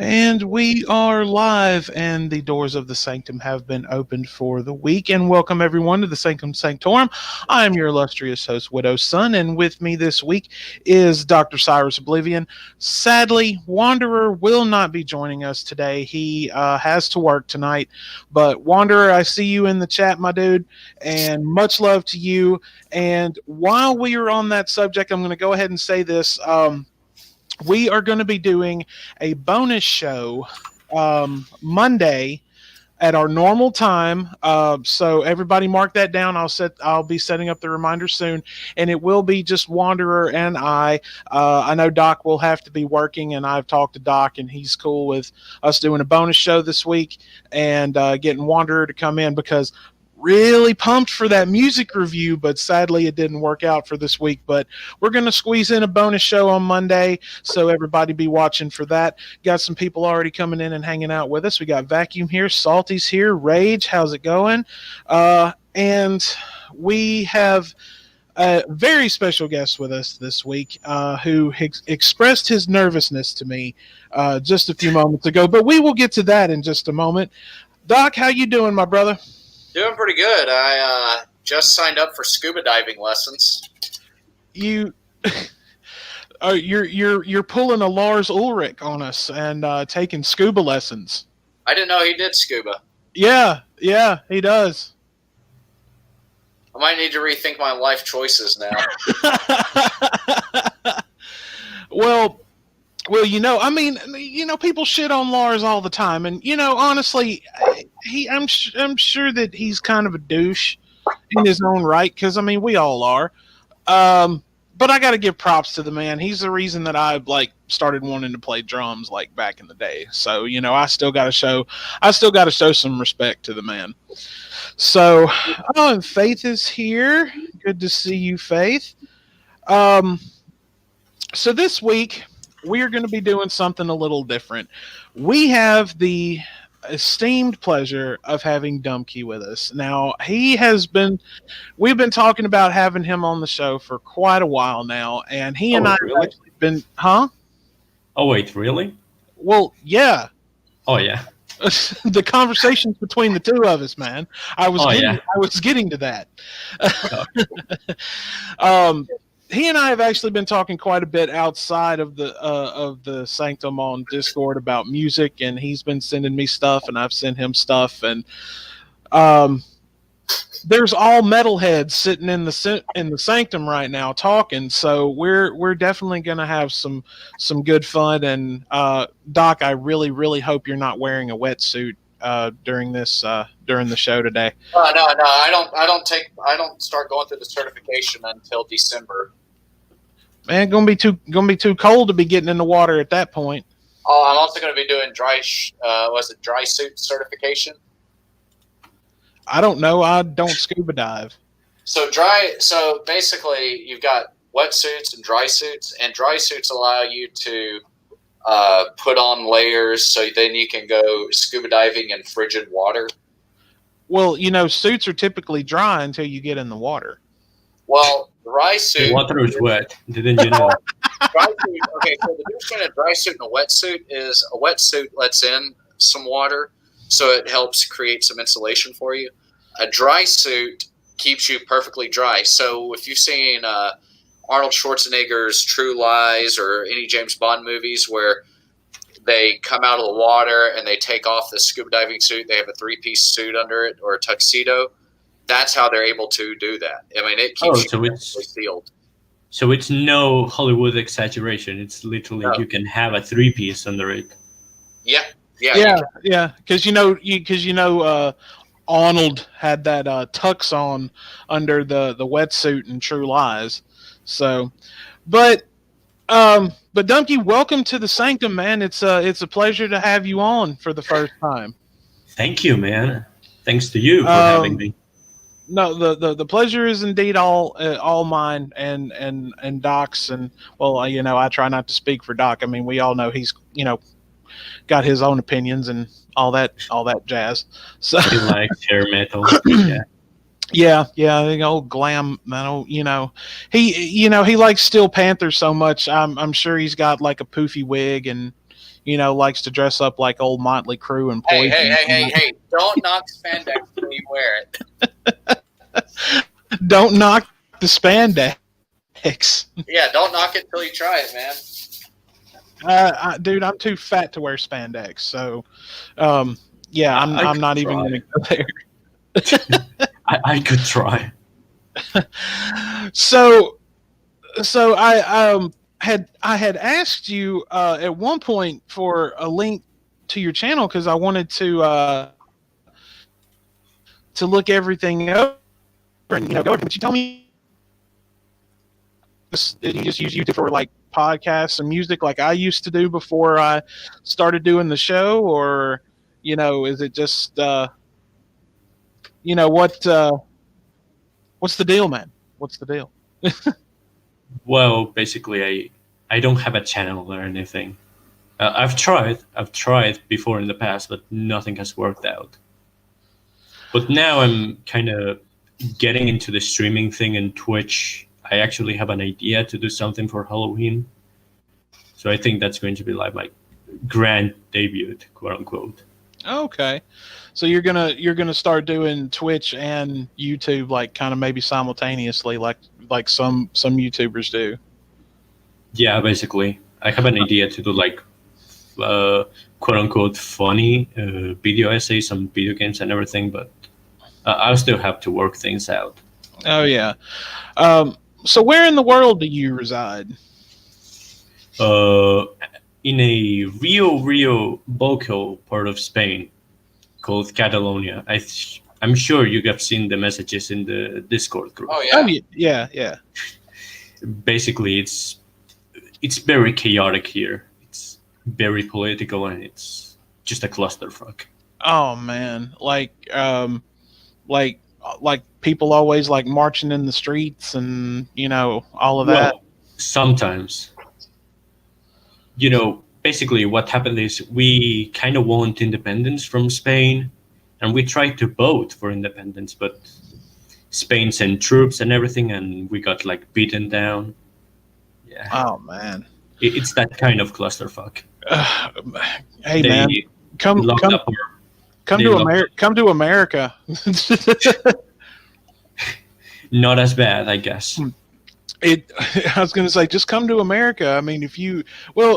And we are live, and the doors of the Sanctum have been opened for the week. And welcome everyone to the Sanctum Sanctorum. I am your illustrious host, Widow's Son, and with me this week is Dr. Cyrus Oblivion. Sadly, Wanderer will not be joining us today. He has to work tonight. But Wanderer, I see you in the chat, my dude, and much love to you. And while we are on that subject, I'm going to go ahead and say this. We are going to be doing a bonus show Monday at our normal time. So everybody mark that down. I'll be setting up the reminder soon, and it will be just Wanderer and I. I know Doc will have to be working, and I've talked to Doc, and he's cool with us doing a bonus show this week and getting Wanderer to come in because really pumped for that music review, but sadly it didn't work out for this week. But we're going to squeeze in a bonus show on Monday, so everybody be watching for that. Got some people already coming in and hanging out with us. We got Vacuum here, Salty's here, Rage, how's it going? And we have a very special guest with us this week who expressed his nervousness to me just a few moments ago, but we will get to that in just a moment. Doc, how you doing, my brother? Doing pretty good. I just signed up for scuba diving lessons. You're pulling a Lars Ulrich on us and taking scuba lessons. I didn't know he did scuba. Yeah, he does. I might need to rethink my life choices now. Well, people shit on Lars all the time, and honestly, I'm sure that he's kind of a douche in his own right, because we all are. But I got to give props to the man. He's the reason that I started wanting to play drums back in the day. So I still got to show some respect to the man. So, and Faith is here. Good to see you, Faith. So this week we are going to be doing something a little different. We have the esteemed pleasure of having Dumbcky with us. Now, we've been talking about having him on the show for quite a while now, and he and I have actually been, huh? Oh, wait, really? Well, yeah. Oh, yeah. The conversations between the two of us, man. I was getting to that. He and I have actually been talking quite a bit outside of the Sanctum on Discord about music, and he's been sending me stuff, and I've sent him stuff, and there's all metalheads sitting in the Sanctum right now talking. So we're definitely gonna have some good fun. And Doc, I really hope you're not wearing a wetsuit during the show today. No, I don't start going through the certification until December. Man, gonna be too cold to be getting in the water at that point. Oh, I'm also going to be doing dry suit certification? I don't know. I don't scuba dive. So basically, you've got wetsuits and dry suits allow you to put on layers, so then you can go scuba diving in frigid water. Well, suits are typically dry until you get in the water. Well, dry suit. The water is wet. Didn't you know? Dry suit. Okay, so the difference between a dry suit and a wetsuit is a wetsuit lets in some water, so it helps create some insulation for you. A dry suit keeps you perfectly dry. So if you've seen Arnold Schwarzenegger's True Lies or any James Bond movies where they come out of the water and they take off the scuba diving suit, they have a three-piece suit under it or a tuxedo. That's how they're able to do that. It keeps you sealed. So it's no Hollywood exaggeration. It's literally you can have a three-piece under it. Yeah. Because Arnold had that tux on under the wetsuit in True Lies. So, but Dumbcky, welcome to the Sanctum, man. It's a pleasure to have you on for the first time. Thank you, man. Thanks to you for having me. No, the pleasure is indeed all mine and Doc's, and I try not to speak for Doc. We all know he's got his own opinions and all that jazz. So he likes hair metal. Yeah, the old glam metal. He likes Steel Panther so much. I'm sure he's got a poofy wig and likes to dress up like old Motley Crue and Hey, Poison. hey! Don't knock spandex until you wear it. Don't knock the spandex. Yeah, don't knock it until you try it, man. Dude, I'm too fat to wear spandex, so yeah, I'm not even going to go there. I could try. So I had asked you at one point for a link to your channel because I wanted to look everything over and go over. But you tell me you just use YouTube for like podcasts and music like I used to do before I started doing the show, or is it just what's the deal, man? What's the deal? Well, basically, I don't have a channel or anything. I've tried before in the past, but nothing has worked out. But now I'm kind of getting into the streaming thing and Twitch. I actually have an idea to do something for Halloween. So I think that's going to be like my grand debut, quote unquote. Okay. So you're gonna start doing Twitch and YouTube like kind of maybe simultaneously like some YouTubers do. Yeah, basically. I have an idea to do like quote unquote funny video essays on video games and everything, but I'll still have to work things out. Oh yeah. So where in the world do you reside? In a real vocal part of Spain called Catalonia. I'm sure you have seen the messages in the Discord group. Oh yeah. Yeah. Basically, it's very chaotic here. It's very political and it's just a clusterfuck. Oh man, like people always like marching in the streets and all of that. Well, sometimes. Basically what happened is we kind of want independence from Spain and we tried to vote for independence, but Spain sent troops and everything and we got like beaten down. Yeah. Oh man. It's that kind of clusterfuck. Hey man, come to America. Not as bad, I guess. I was going to say, just come to America. I mean,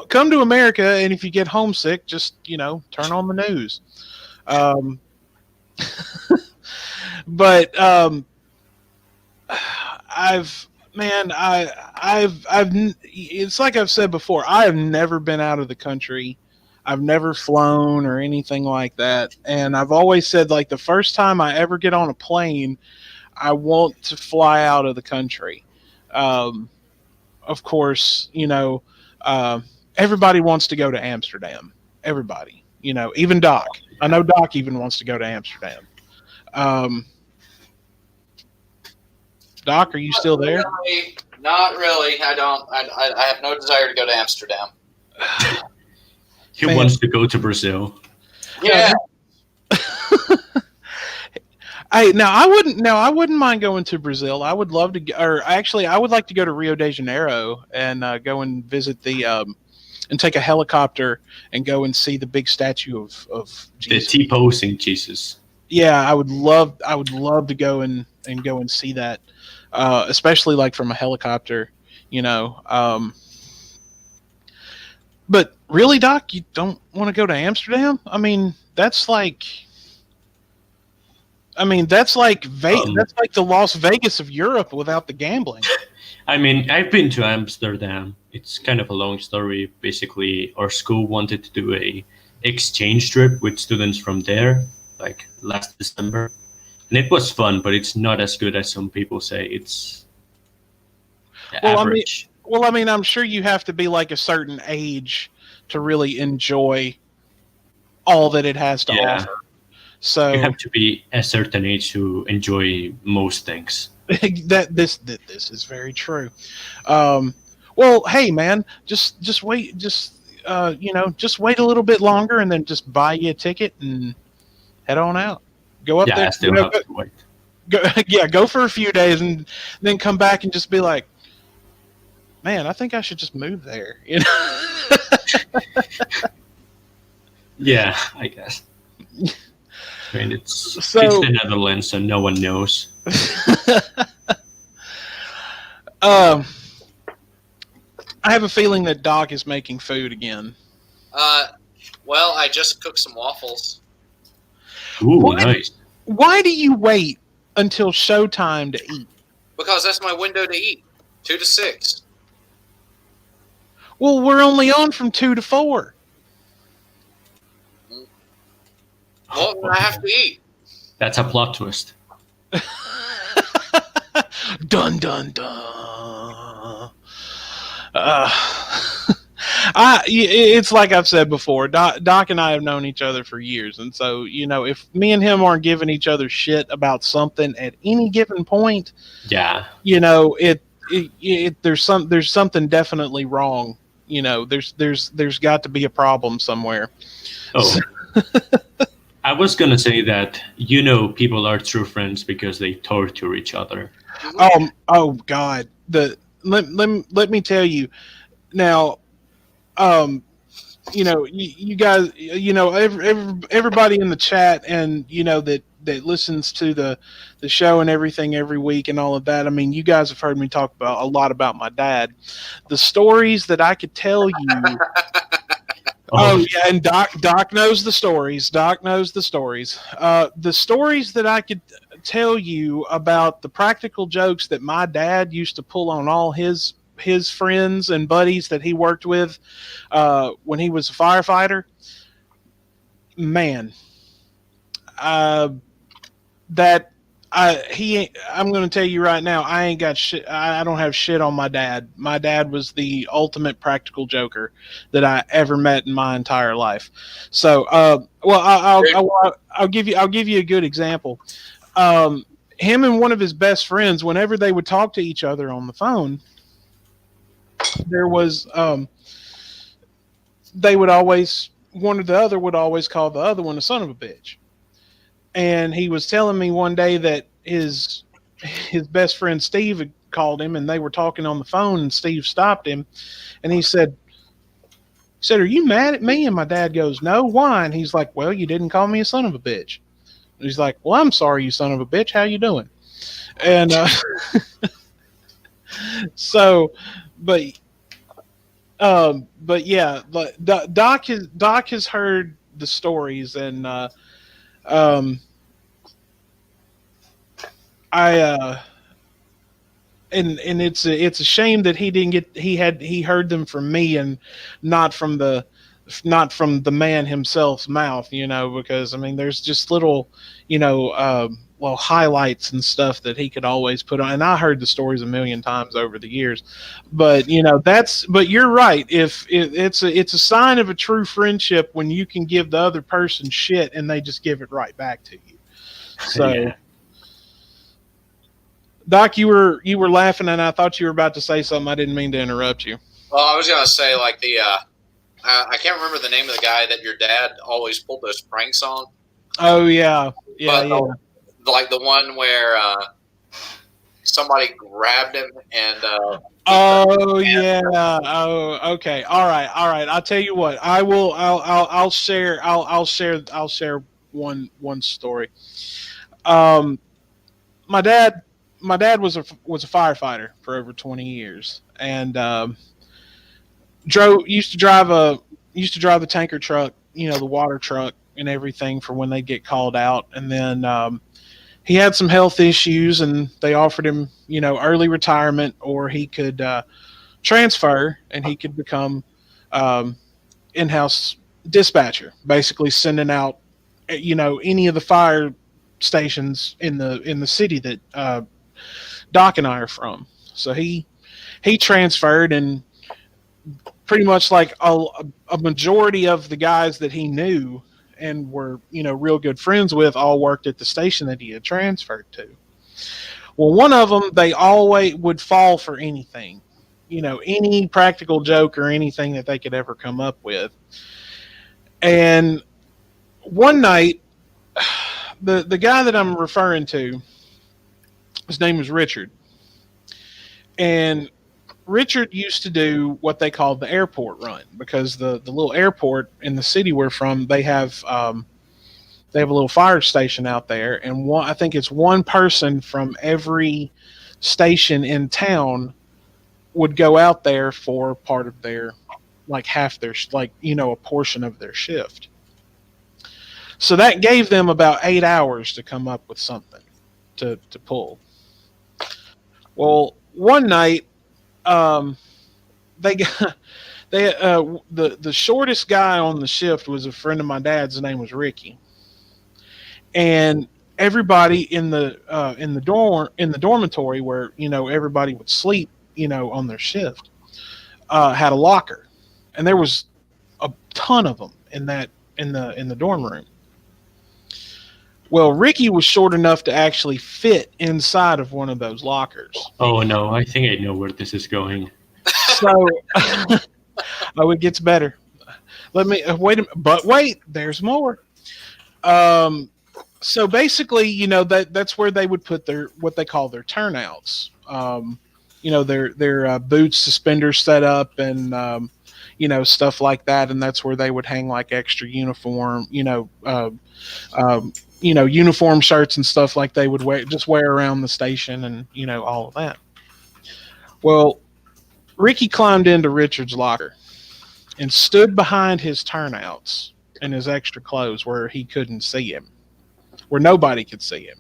come to America, and if you get homesick, just turn on the news. But it's like I've said before. I have never been out of the country. I've never flown or anything like that, and I've always said like the first time I ever get on a plane, I want to fly out of the country. Of course, everybody wants to go to Amsterdam. Everybody, even Doc. I know Doc even wants to go to Amsterdam. Doc, are you still there? Not really. I don't. I have no desire to go to Amsterdam. He wants to go to Brazil. Yeah. I wouldn't mind going to Brazil. I would love to, or actually, I would like to go to Rio de Janeiro and go and visit and take a helicopter and go and see the big statue of Jesus. The T-posing Jesus. Yeah, I would love to go and go and see that, especially like from a helicopter, But really, Doc, you don't want to go to Amsterdam? I mean, that's like that's like the Las Vegas of Europe without the gambling. I mean, I've been to Amsterdam. It's kind of a long story. Basically, our school wanted to do a exchange trip with students from there, like last December, and it was fun. But it's not as good as some people say. It's average. I mean, I'm sure you have to be like a certain age to really enjoy all that it has to offer. So you have to be a certain age to enjoy most things. This is very true. Well, hey man, just wait, just wait a little bit longer, and then just buy you a ticket and head on out. Go up there. I still have to wait. Go for a few days, and then come back and just be like, man, I think I should just move there. Yeah, I guess. I mean, it's So, the Netherlands, so no one knows. um, I have a feeling that Doc is making food again. Uh, well, I just cooked some waffles Ooh, Why? nice. Why do you wait until showtime to eat? because that's my window to eat, 2 to 6. Well, we're only on from 2 to 4. Well, I have to eat. That's a plot twist. Dun dun dun. It's like I've said before. Doc and I have known each other for years, and so if me and him aren't giving each other shit about something at any given point, Yeah. there's something definitely wrong. There's got to be a problem somewhere. Oh. I was gonna say that people are true friends because they torture each other. Oh God. Let me tell you now. You guys, everybody in the chat, and that listens to the show and everything every week and all of that. I mean, you guys have heard me talk about a lot about my dad. The stories that I could tell you. Oh yeah, and Doc knows the stories. Doc knows the stories. The stories that I could tell you about the practical jokes that my dad used to pull on all his friends and buddies that he worked with when he was a firefighter. Man, that I'm going to tell you right now, I ain't got shit. I don't have shit on my dad. My dad was the ultimate practical joker that I ever met in my entire life. So, I'll give you a good example. Him and one of his best friends, whenever they would talk to each other on the phone, there was they would always one or the other would always call the other one a son of a bitch. And he was telling me one day that his best friend Steve had called him, and they were talking on the phone, and Steve stopped him, and he said, "Are you mad at me?" And my dad goes, "No, why?" And he's like, "Well, you didn't call me a son of a bitch." And he's like, "Well, I'm sorry, you son of a bitch. How you doing?" And so, but yeah, Doc has heard the stories, and um, I and it's a shame that he heard them from me and not from the man himself's mouth, because I mean there's just little well, highlights and stuff that he could always put on, and I heard the stories a million times over the years. But but you're right. If it's a sign of a true friendship when you can give the other person shit and they just give it right back to you. So Yeah. Doc, you were laughing, and I thought you were about to say something. I didn't mean to interrupt you. Well, I was gonna say like I can't remember the name of the guy that your dad always pulled those pranks on. Oh yeah, but like the one where somebody grabbed him and. Oh yeah. Oh okay. All right. I'll tell you what. I'll share. I'll share one story. Um, my dad was a firefighter for over 20 years, and used to drive the tanker truck, the water truck and everything for when they get called out. And then he had some health issues, and they offered him early retirement, or he could transfer and he could become in-house dispatcher, basically sending out any of the fire stations in the city that Doc and I are from. So he transferred, and pretty much like a majority of the guys that he knew and were real good friends with all worked at the station that he had transferred to. Well, one of them, they always would fall for anything, any practical joke or anything that they could ever come up with. And one night, the guy that I'm referring to, his name is Richard. And Richard used to do what they called the airport run because the little airport in the city we're from, they have a little fire station out there, and I think it's one person from every station in town would go out there for part of their, like half their, like, a portion of their shift. So that gave them about 8 hours to come up with something to pull. Well, one night, they got the shortest guy on the shift was a friend of my dad's. His name was Ricky, and everybody in the dormitory where everybody would sleep on their shift had a locker, and there was a ton of them in the dorm room. Well, Ricky was short enough to actually fit inside of one of those lockers. Oh no, I think I know where this is going. So, it gets better. Let me wait. There's more. So basically, that's where they would put their what they call their turnouts. Their boots, suspenders set up, and stuff like that. And that's where they would hang like extra uniform, uniform shirts and stuff like they would wear around the station, and all of that. Well, Ricky climbed into Richard's locker and stood behind his turnouts and his extra clothes where he couldn't see him, where nobody could see him.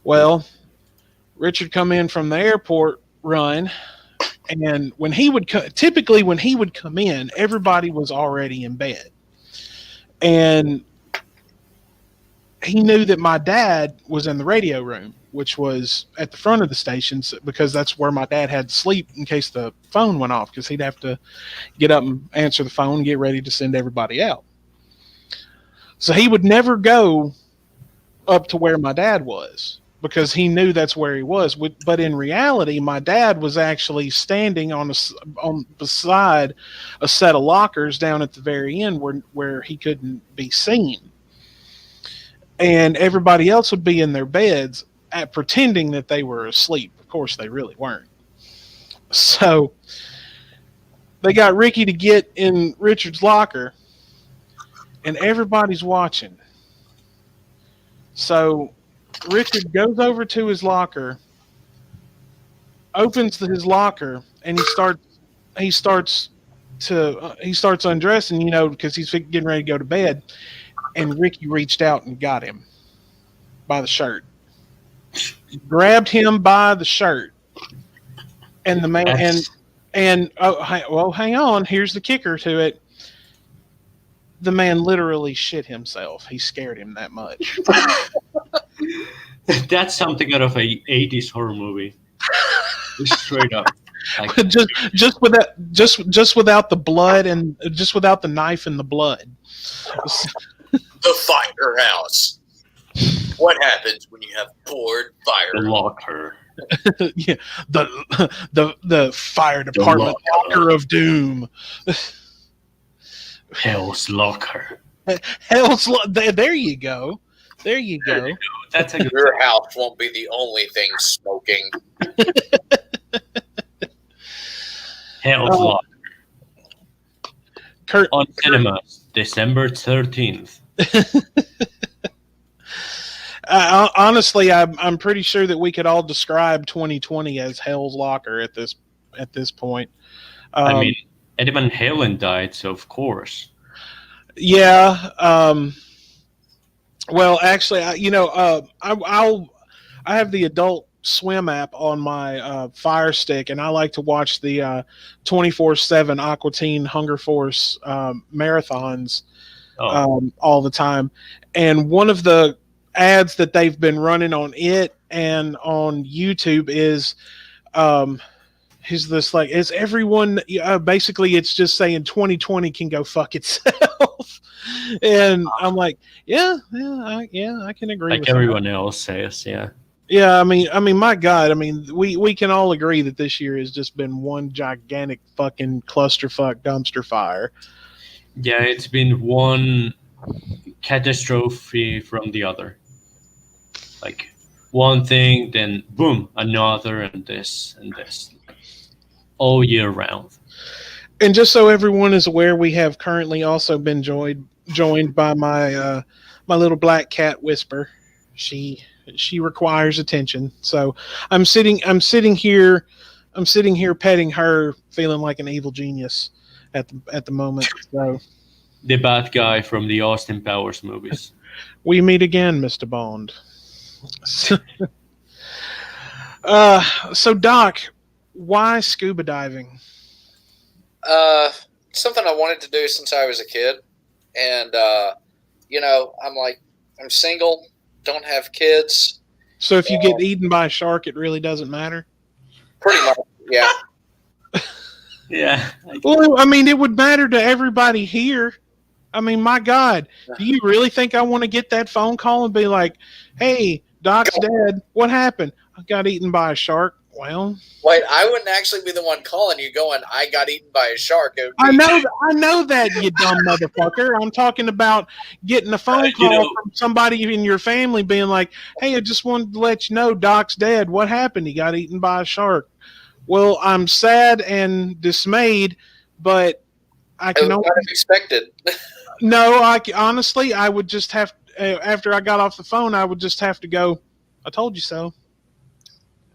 Well, Richard come in from the airport run, and when he would typically when he would come in, everybody was already in bed, and he knew that my dad was in the radio room, which was at the front of the station, because that's where my dad had to sleep in case the phone went off, because he'd have to get up and answer the phone and get ready to send everybody out. So he would never go up to where my dad was because he knew that's where he was. But in reality, my dad was actually standing on beside a set of lockers down at the very end where he couldn't be seen. And everybody else would be in their beds pretending that they were asleep. Of course, they really weren't. So they got Ricky to get in Richard's locker, and everybody's watching. So Richard goes over to his locker, opens his locker, and he starts undressing, because he's getting ready to go to bed. And Ricky reached out and got him by the shirt, grabbed him by the shirt, and the man hang on. Here's the kicker to it. The man literally shit himself. He scared him that much. That's something out of a 80s horror movie. Straight up. Like, just without the blood and just without the knife and the blood. The firehouse. What happens when you have poured fire? the locker. Yeah, the fire department locker of doom. Hell's locker. There you go. There you go. That's a good. Your house won't be the only thing smoking. Hell's locker. On cinemas, December 13th. Honestly, I'm pretty sure that we could all describe 2020 as Hell's Locker at this point. I mean, Eddie Van Halen died, so of course. Yeah. Well, actually, I have the Adult Swim app on my Fire Stick, and I like to watch the 24/7 Aqua Teen Hunger Force marathons all the time. And one of the ads that they've been running on it and on YouTube is is everyone basically it's just saying 2020 can go fuck itself. And I'm like, I can agree like with everyone that. else says, yeah. Yeah, I mean, my God, we can all agree that this year has just been one gigantic fucking clusterfuck dumpster fire. Yeah, it's been one catastrophe from the other. Like one thing, then boom, another, and this and this. all year round. And just so everyone is aware, we have currently also been joined by my my little black cat Whisper. She requires attention. So I'm sitting here petting her, feeling like an evil genius at the moment. So The bad guy from the Austin Powers movies. we meet again, Mr. Bond. So Doc, why scuba diving? Something I wanted to do since I was a kid, and I'm single, don't have kids. So if you get eaten by a shark, it really doesn't matter? Pretty much, yeah. Yeah. Well, I mean, it would matter to everybody here. I mean, my God, do you really think I want to get that phone call and be like, hey, Doc's dead. What happened? I got eaten by a shark. Well, wait, I wouldn't actually be the one calling you going, I got eaten by a shark. I know that, you dumb motherfucker. I'm talking about getting a phone call from somebody in your family being like, hey, I just wanted to let you know Doc's dead. What happened? He got eaten by a shark. Well, I'm sad and dismayed, but I can only expected. No, honestly, I would just have after I got off the phone, I would just have to go, I told you so.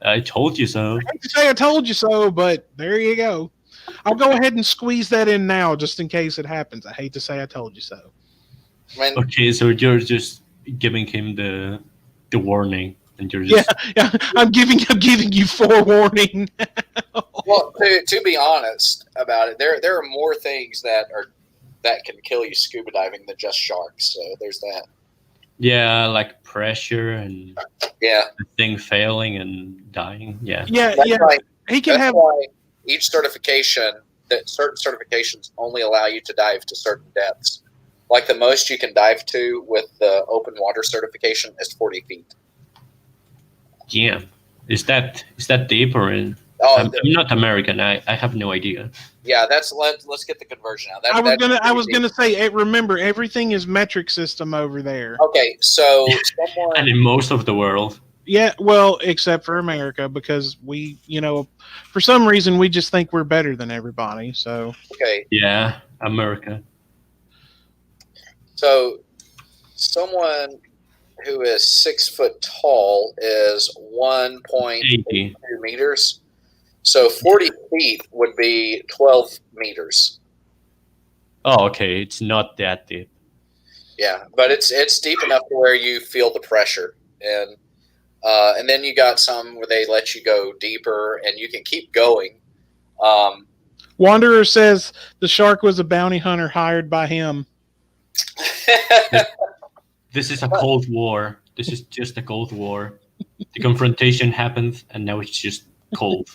I told you so. I hate to say I told you so, but there you go. I'll go ahead and squeeze that in now just in case it happens. I hate to say I told you so. Okay, so you're just giving him the warning, and you're just yeah. I'm giving you forewarning. Well, to be honest about it, there are more things that can kill you scuba diving than just sharks. So there's that. Yeah, like pressure and the thing failing and dying. Yeah. Why, he can have why each certification, that certain certifications only allow you to dive to certain depths. Like the most you can dive to with the open water certification is 40 feet. Yeah. Is that deep or in? I'm not American. I have no idea. Yeah, let's get the conversion out. I was gonna say, remember, everything is metric system over there. Okay, so and in most of the world. Yeah, well, except for America, because we, for some reason, we just think we're better than everybody. So okay, yeah, America. So someone who is 6 foot tall is 1.82 meters. So 40 feet would be 12 meters. Oh, okay. It's not that deep. Yeah, but it's deep enough to where you feel the pressure, and then you got some where they let you go deeper, and you can keep going. Wanderer says the shark was a bounty hunter hired by him. This is a Cold War. This is just a Cold War. The confrontation happened, and now it's just cold.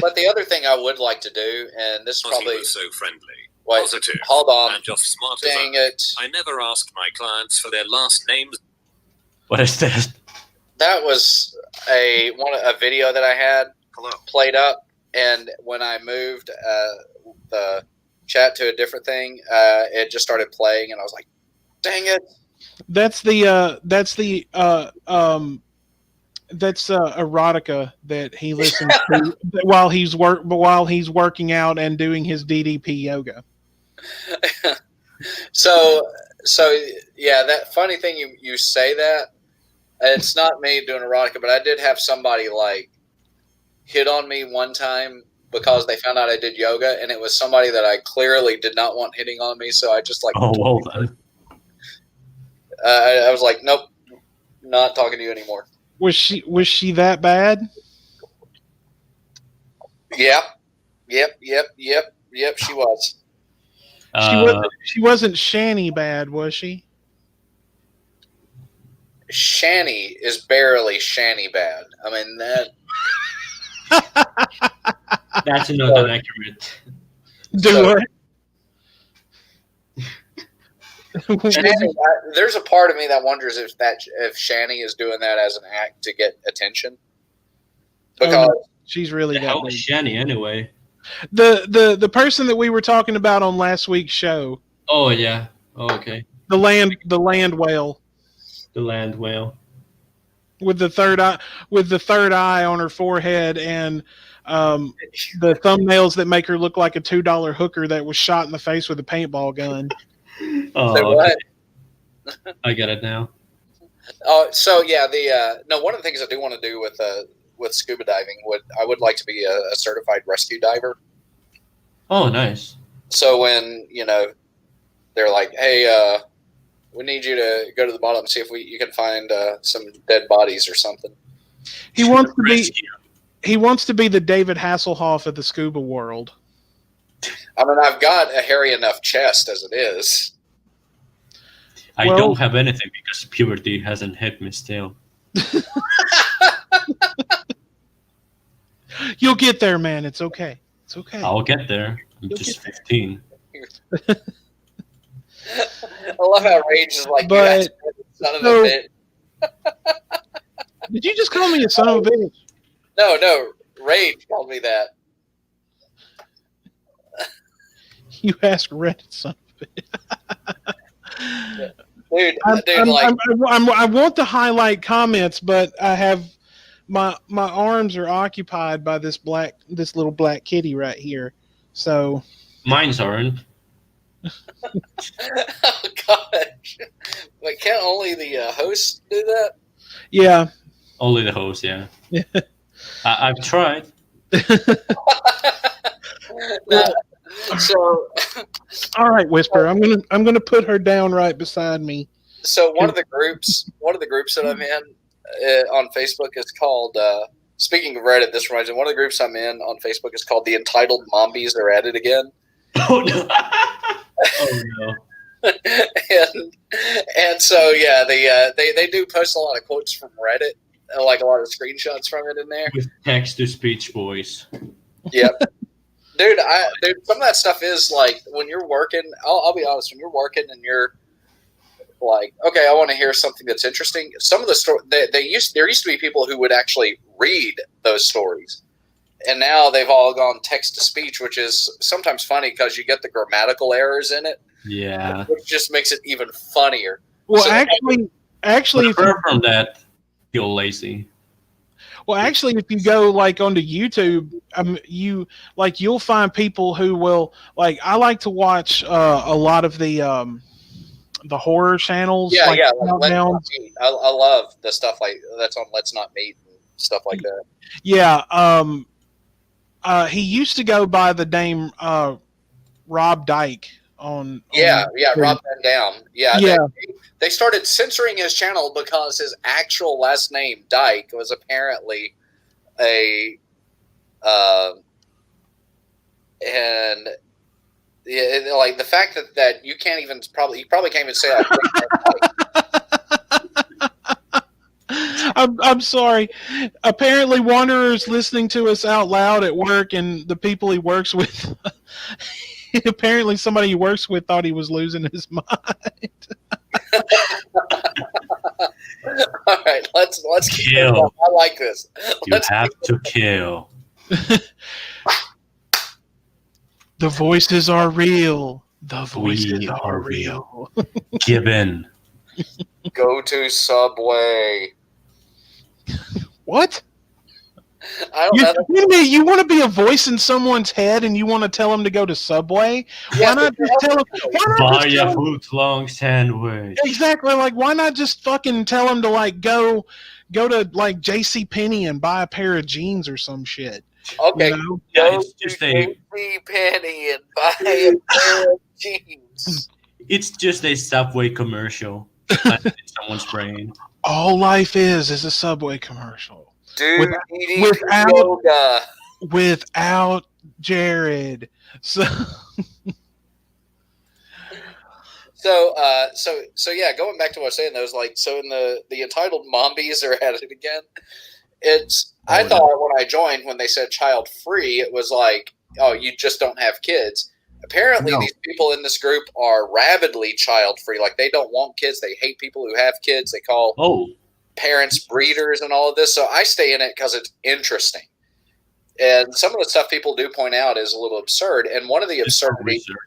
But the other thing I would like to do, and this is probably was so friendly, wait, positive, hold on, and just smart. Dang it! I never asked my clients for their last names. What is that? That was a video that I had played up, and when I moved the chat to a different thing, it just started playing, and I was like, "Dang it!" That's erotica that he listens to while he's working out and doing his DDP yoga. So yeah, that funny thing you say that. It's not me doing erotica, but I did have somebody like hit on me one time because they found out I did yoga, and it was somebody that I clearly did not want hitting on me. So I just like, oh well then. I was like, nope, not talking to you anymore. Was she that bad? Yep. She was. She wasn't Shanny bad, was she? Shanny is barely Shanny bad. I mean that. That's not an accurate. Shanny, there's a part of me that wonders if Shanny is doing that as an act to get attention. Because she's really that big. Shanny anyway. The person that we were talking about on last week's show. Oh yeah. Oh, okay. The land whale. The land whale. with the third eye on her forehead, and the thumbnails that make her look like a $2 hooker that was shot in the face with a paintball gun. Oh, what? okay. I get it now. Oh, so yeah, no. One of the things I do want to do with scuba diving I would like to be a certified rescue diver. Oh, nice. So when they're like, hey, we need you to go to the bottom and see if you can find some dead bodies or something. He wants to be the David Hasselhoff of the scuba world. I mean, I've got a hairy enough chest as it is. I don't have anything because puberty hasn't hit me still. You'll get there, man. It's okay. It's okay. I'll get there. I'm just 15. I love how Rage is like, but, son of a bitch. Did you just call me a son of a bitch? No. Rage called me that. You ask Reddit, son of a bitch. Dude, I want to highlight comments, but I have my arms are occupied by this little black kitty right here. So mine's aren't. Oh gosh! But can't only the host do that? Yeah, only the host. Yeah, I've tried. So, all right, Whisper. I'm gonna put her down right beside me. So one of the groups that I'm in on Facebook is called. Speaking of Reddit, this reminds me. One of the groups I'm in on Facebook is called the Entitled Mombies Are At It Again. Oh no! Oh no! and so yeah, they do post a lot of quotes from Reddit, like a lot of screenshots from it in there with text to speech voice. Yep. Dude, some of that stuff is like when you're working. I'll be honest. When you're working and you're like, okay, I want to hear something that's interesting. Some of the there used to be people who would actually read those stories, and now they've all gone text to speech, which is sometimes funny because you get the grammatical errors in it. Yeah, which just makes it even funnier. Well, so, actually, apart from that, feel lazy. Well, actually, if you go like onto YouTube, you'll find people who will like. I like to watch a lot of the horror channels. Yeah, like Let's Not Meet. I love the stuff like that's on Let's Not Meet and stuff like that. Yeah, he used to go by the name Rob Dyke on Rob Van Dam. Yeah. They started censoring his channel because his actual last name, Dyke, was apparently and like the fact that you can't even you probably can't even say I'm sorry. Apparently, Wanderer's listening to us out loud at work, and the people he works with. Apparently, somebody he works with thought he was losing his mind. All right, let's kill. I like this. You have to kill. The voices are real. The voices we are real. Give in. Go to Subway. What? I don't know. You want to be a voice in someone's head and you want to tell them to go to Subway? Yeah, why not just tell them? Buy a foot-long sandwich. Exactly. Like, why not just fucking tell them to like go to like JCPenney and buy a pair of jeans or some shit? Okay. You know? Yeah, it's just JCPenney and buy a pair of jeans. It's just a Subway commercial in someone's brain. All life is a Subway commercial. Dude, without Jared. So yeah, going back to what I was saying, those like so in the entitled Mombies Are At It Again. I thought when I joined, when they said child free, it was like, oh, you just don't have kids. Apparently, these people in this group are rabidly child free. Like they don't want kids. They hate people who have kids. They call parents breeders and all of this. So I stay in it because it's interesting. And some of the stuff people do point out is a little absurd. And one of the absurdities, one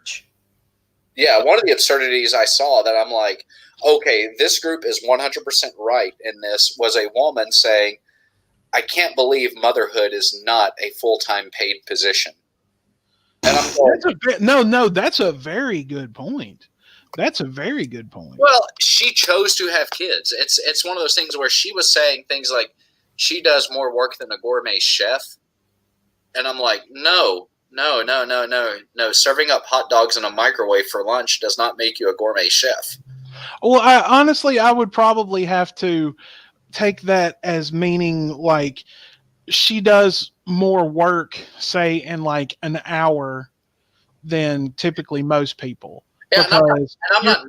of the absurdities I saw that I'm like, okay, this group is 100% right in this, was a woman saying, I can't believe motherhood is not a full-time paid position. And I'm going, that's a very good point. That's a very good point. well, she chose to have kids. It's one of those things where she was saying things like she does more work than a gourmet chef. And I'm like, no. Serving up hot dogs in a microwave for lunch does not make you a gourmet chef. Well, I would probably have to take that as meaning like she does more work, say, in like an hour than typically most people. Yeah, Because I'm not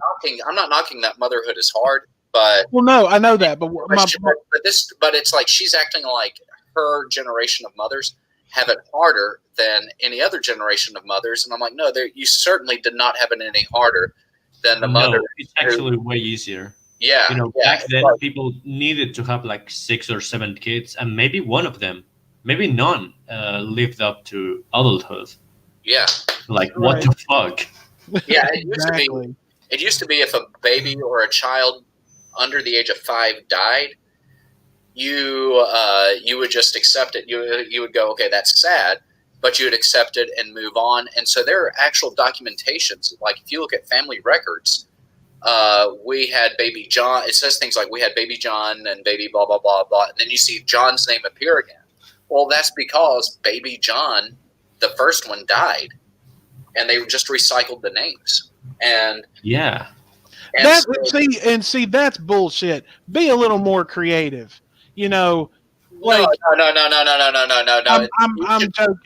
knocking that motherhood is hard, but well, no, I know that, but but it's like she's acting like her generation of mothers have it harder than any other generation of mothers, and I'm like, no, you certainly did not have it any harder than the mother. It's actually way easier. Yeah, back then people needed to have like 6 or 7 kids, and maybe one of them, maybe none, lived up to adulthood. Yeah, like what the fuck? Yeah, it used to be if a baby or a child under the age of 5 died, you would just accept it. You would go, okay, that's sad, but you would accept it and move on. And so there are actual documentations. Like if you look at family records, we had baby John. It says things like we had baby John and baby blah blah blah blah, and then you see John's name appear again. Well, that's because baby John, the first one, died. And they just recycled the names, and see that's bullshit. Be a little more creative, Like no.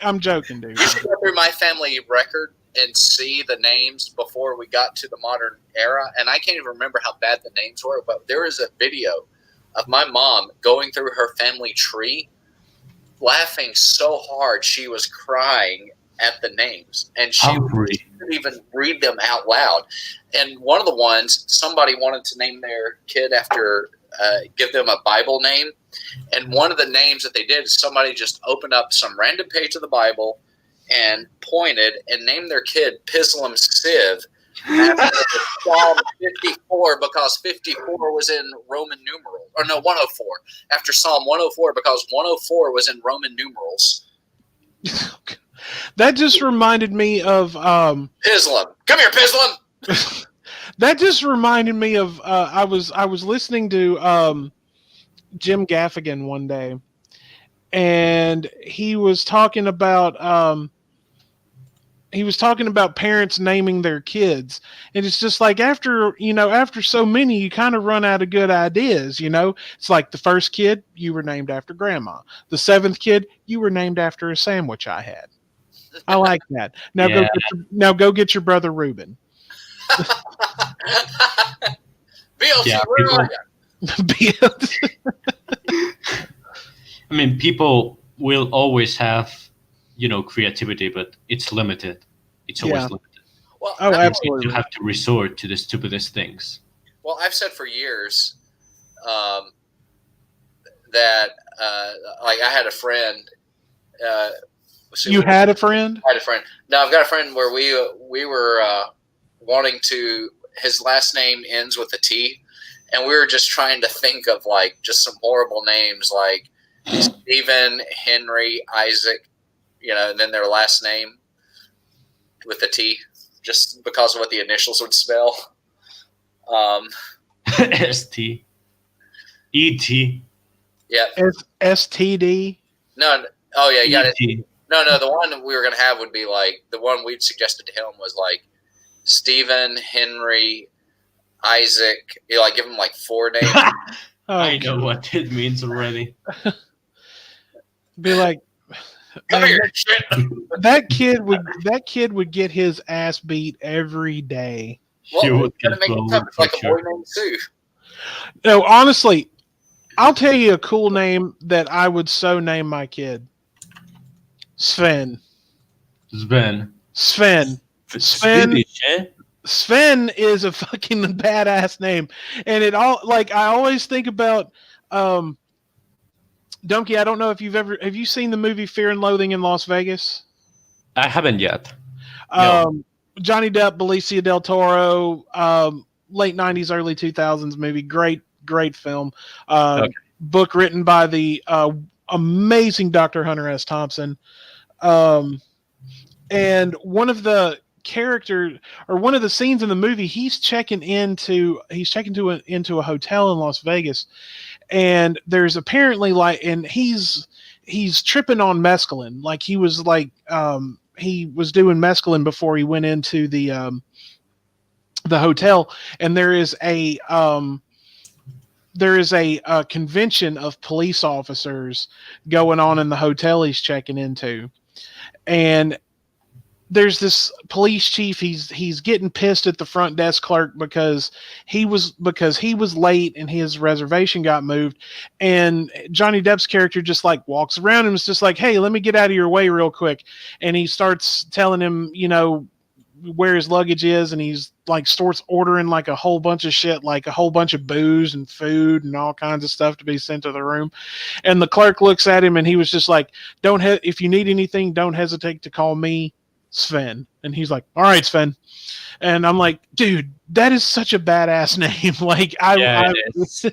I'm joking, dude. You should go through my family record and see the names before we got to the modern era, and I can't even remember how bad the names were. But there is a video of my mom going through her family tree, laughing so hard she was crying at the names, and she couldn't even read them out loud. And one of the ones, somebody wanted to name their kid after, give them a Bible name, and one of the names that they did is somebody just opened up some random page of the Bible and pointed and named their kid Pislam Siv after Psalm 54 because 54 was in Roman numerals, or no, 104 after Psalm 104 because 104 was in Roman numerals. That just reminded me of Pislam. Come here, Pislam. That just reminded me of I was listening to Jim Gaffigan one day, and he was talking about parents naming their kids, and it's just like after so many, you kind of run out of good ideas. It's like the first kid, you were named after grandma. The 7th kid, you were named after a sandwich I had. I like that. Now go get your brother Reuben. BLT, where are you? I mean, people will always have, creativity, but it's limited. It's always limited. Well, absolutely. You have to resort to the stupidest things. Well, I've said for years that, like, I had a friend. You had a friend? I had a friend. No, I've got a friend where we were wanting to. His last name ends with a T, and we were just trying to think of like just some horrible names like Stephen, Henry, Isaac, and then their last name with a T, just because of what the initials would spell. ST. ET. Yeah. STD. No. Oh yeah, you got it. ET. No, the one we were going to have would be like, the one we'd suggested to him was like Stephen, Henry, Isaac. Like give him like 4 names. I know what it means already. Be like, come here, shit. That kid would get his ass beat every day. Well, it's going to make it tough. It's like a boy named Sue. No, honestly, I'll tell you a cool name that I would so name my kid. Sven. Swedish, eh? Sven is a fucking badass name, and it all like I always think about. Dumbcky, I don't know if have you seen the movie Fear and Loathing in Las Vegas? I haven't yet. No. Johnny Depp, Benicio del Toro, late '90s, early 2000s movie. Great film. Okay. Book written by the amazing Dr. Hunter S. Thompson. Um, and one of the character or one of the scenes in the movie, he's checking into into a hotel in Las Vegas, and there's apparently and he's tripping on mescaline. Like he was doing mescaline before he went into the hotel, and there is a convention of police officers going on in the hotel he's checking into, and there's this police chief. He's getting pissed at the front desk clerk because he was late and his reservation got moved. And Johnny Depp's character just like walks around and is just like, "Hey, let me get out of your way real quick." And he starts telling him, where his luggage is, and he's like starts ordering like a whole bunch of shit, like a whole bunch of booze and food and all kinds of stuff to be sent to the room. And the clerk looks at him and he was just like, if you need anything, don't hesitate to call me Sven. And he's like, "All right, Sven." And I'm like, dude, that is such a badass name. Like it is.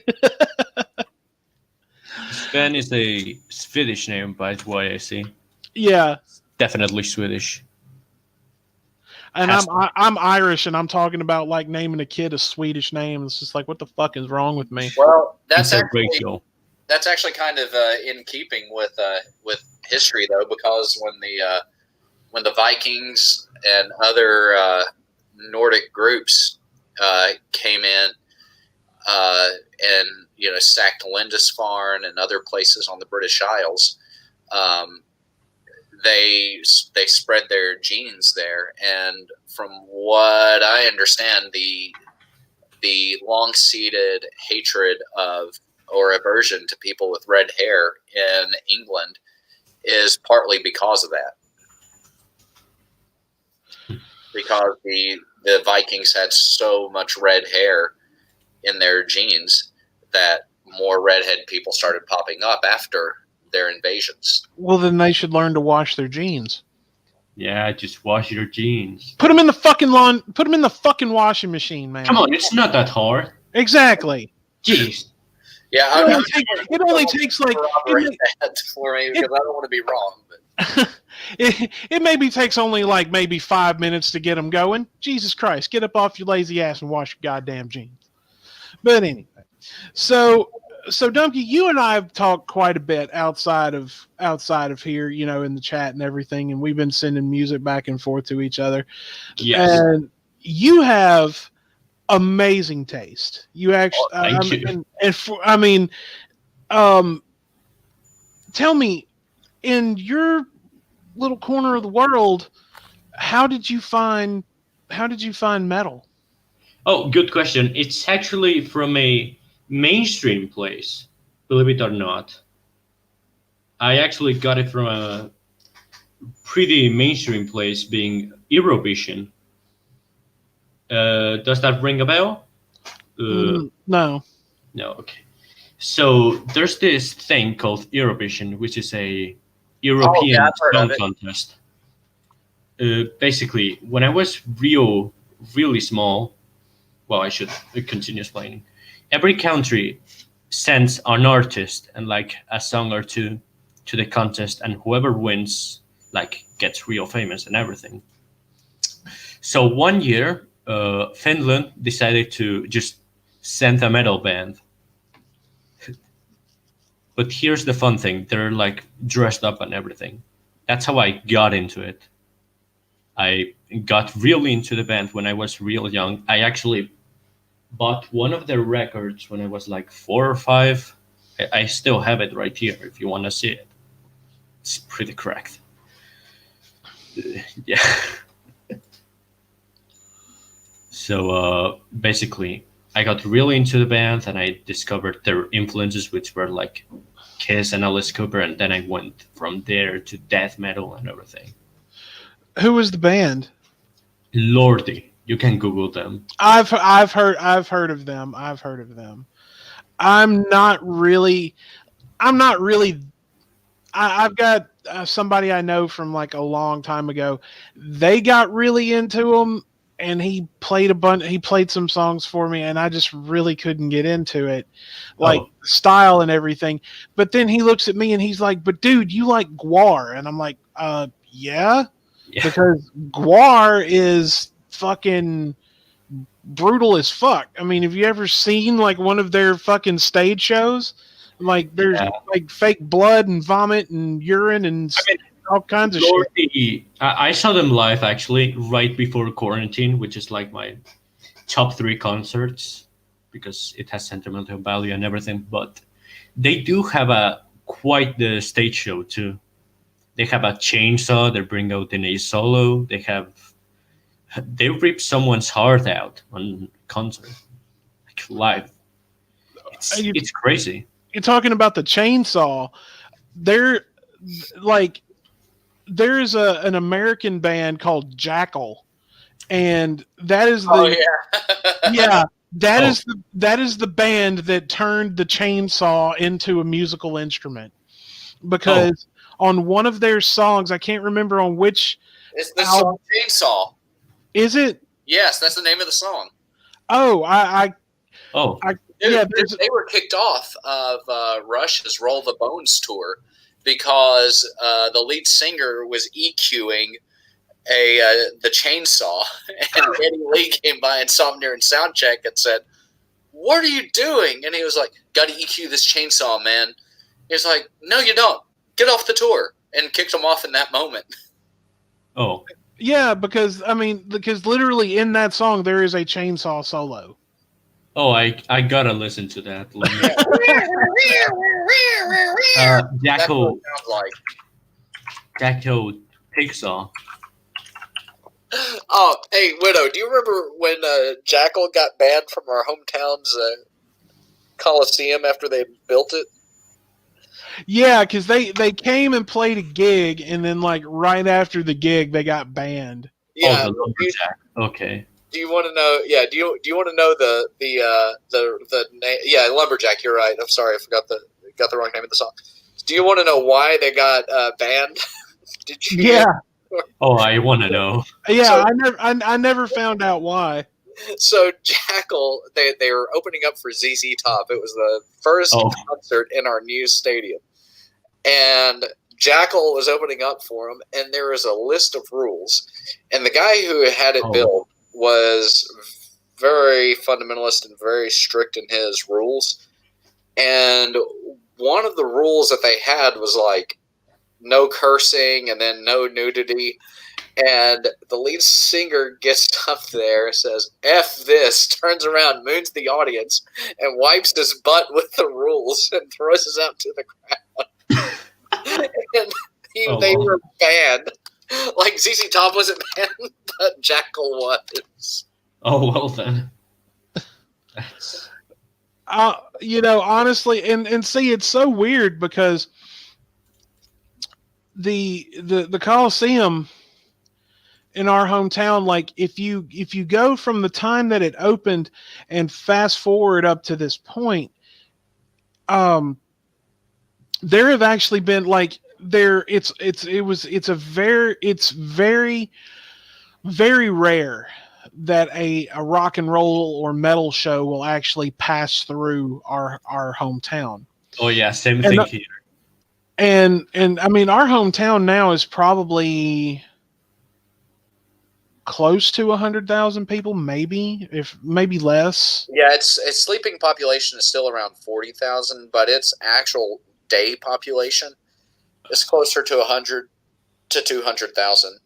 Sven is a Swedish name, by the way. I see. Yeah, Definitely Swedish. and I'm Irish, and I'm talking about like naming a kid a Swedish name. It's just like, what the fuck is wrong with me? Well, It's a great show. that's actually kind of in keeping with history, though, because when the Vikings and other Nordic groups came in and sacked Lindisfarne and other places on the British Isles, they spread their genes there, and from what I understand, the long-seated hatred of or aversion to people with red hair in England is partly because of that. Because the Vikings had so much red hair in their genes that more redhead people started popping up after their invasions. Well, then they should learn to wash their jeans. Yeah, just wash your jeans. Put them in the fucking lawn. Put them in the fucking washing machine, man. Come on, it's not that hard. Exactly. Jeez. Yeah, It only takes like that for me because I don't want to be wrong. But it maybe takes only like maybe 5 minutes to get them going. Jesus Christ, get up off your lazy ass and wash your goddamn jeans. But anyway, so Dumbky, you and I have talked quite a bit outside of here, in the chat and everything, and we've been sending music back and forth to each other. Yes. And you have amazing taste. You actually, thank you. Tell me, in your little corner of the world, how did you find metal? Oh, good question. It's actually from a mainstream place, believe it or not. I actually got it from a pretty mainstream place, being Eurovision. Does that ring a bell? No. No, okay. So there's this thing called Eurovision, which is a European song contest. Basically, when I was really small, well, I should continue explaining. Every country sends an artist and like a song or two to the contest, and whoever wins like gets real famous and everything. So one year, Finland decided to just send a metal band. But here's the fun thing. They're like dressed up and everything. That's how I got into it. I got really into the band when I was real young. I actually bought one of their records when I was like 4 or 5. I still have it right here if you want to see it. It's pretty cracked. Yeah. So basically, I got really into the band and I discovered their influences, which were like Kiss and Alice Cooper, and then I went from there to death metal and everything. Who was the band? Lordy, you can Google them. I've heard of them. I'm not really. I've got somebody I know from like a long time ago. They got really into them, and he played some songs for me, and I just really couldn't get into it, like Oh, style and everything. But then he looks at me and he's like, "But dude, you like Guar?" And I'm like, yeah, yeah. because Guar is fucking brutal as fuck. I mean, have you ever seen like one of their fucking stage shows? Like there's Yeah. like fake blood and vomit and urine and I mean, all kinds of shit. I saw them live actually right before quarantine, which is like my top 3 concerts because it has sentimental value and everything. But they do have a quite the stage show too. They have a chainsaw. They bring out an A solo. They rip someone's heart out on concert, like live. You, It's crazy. you're talking about the chainsaw. There, like, there's an American band called Jackal, and that is Oh the yeah. yeah. That Oh. is the band that turned the chainsaw into a musical instrument, because on one of their songs, I can't remember on which It's the album. song Chainsaw. Is it? Yes, that's the name of the song. Oh, I Oh, Dude, yeah. they were kicked off of Rush's Roll the Bones tour because the lead singer was EQing the chainsaw, and Eddie Lee came by and saw him during sound check and said, "What are you doing?" And he was like, "Got to EQ this chainsaw, man." He was like, "No, you don't. Get off the tour," and kicked him off in that moment. oh, Yeah, because literally in that song there is a chainsaw solo. oh! I gotta listen to that. That's what Jacko it sounds like. Jacko Pigsaw. Oh, hey, Widow, do you remember when Jackal got banned from our hometown's Coliseum after they built it? Yeah, because they came and played a gig, and then like right after the gig they got banned. Yeah. Oh, the lumberjack. Okay. Do you want to know? Yeah. Do you want to know the name? Yeah, lumberjack. You're right. I'm sorry, I got the wrong name of the song. Do you want to know why they got banned? Did you? Yeah, Oh, I want to know. yeah. So- I never found out why. So Jackal, they were opening up for ZZ Top. It was the first concert in our new stadium, and Jackal was opening up for them. And there was a list of rules, and the guy who had it built was very fundamentalist and very strict in his rules. And one of the rules that they had was like no cursing and then no nudity. And the lead singer gets up there, says, "F this," turns around, moons the audience, and wipes his butt with the rules and throws us out to the crowd. And they were banned. Like ZZ Top wasn't banned, but Jackal was. Oh, well then. Honestly, and see, it's so weird because the Coliseum in our hometown, like if you go from the time that it opened and fast forward up to this point, there have actually been like it's very very rare that a rock and roll or metal show will actually pass through our hometown. Oh yeah, same thing here. And I mean, our hometown now is probably close to 100,000 people, maybe less. Yeah, its sleeping population is still around 40,000, but its actual day population is closer to 100 to 200,000.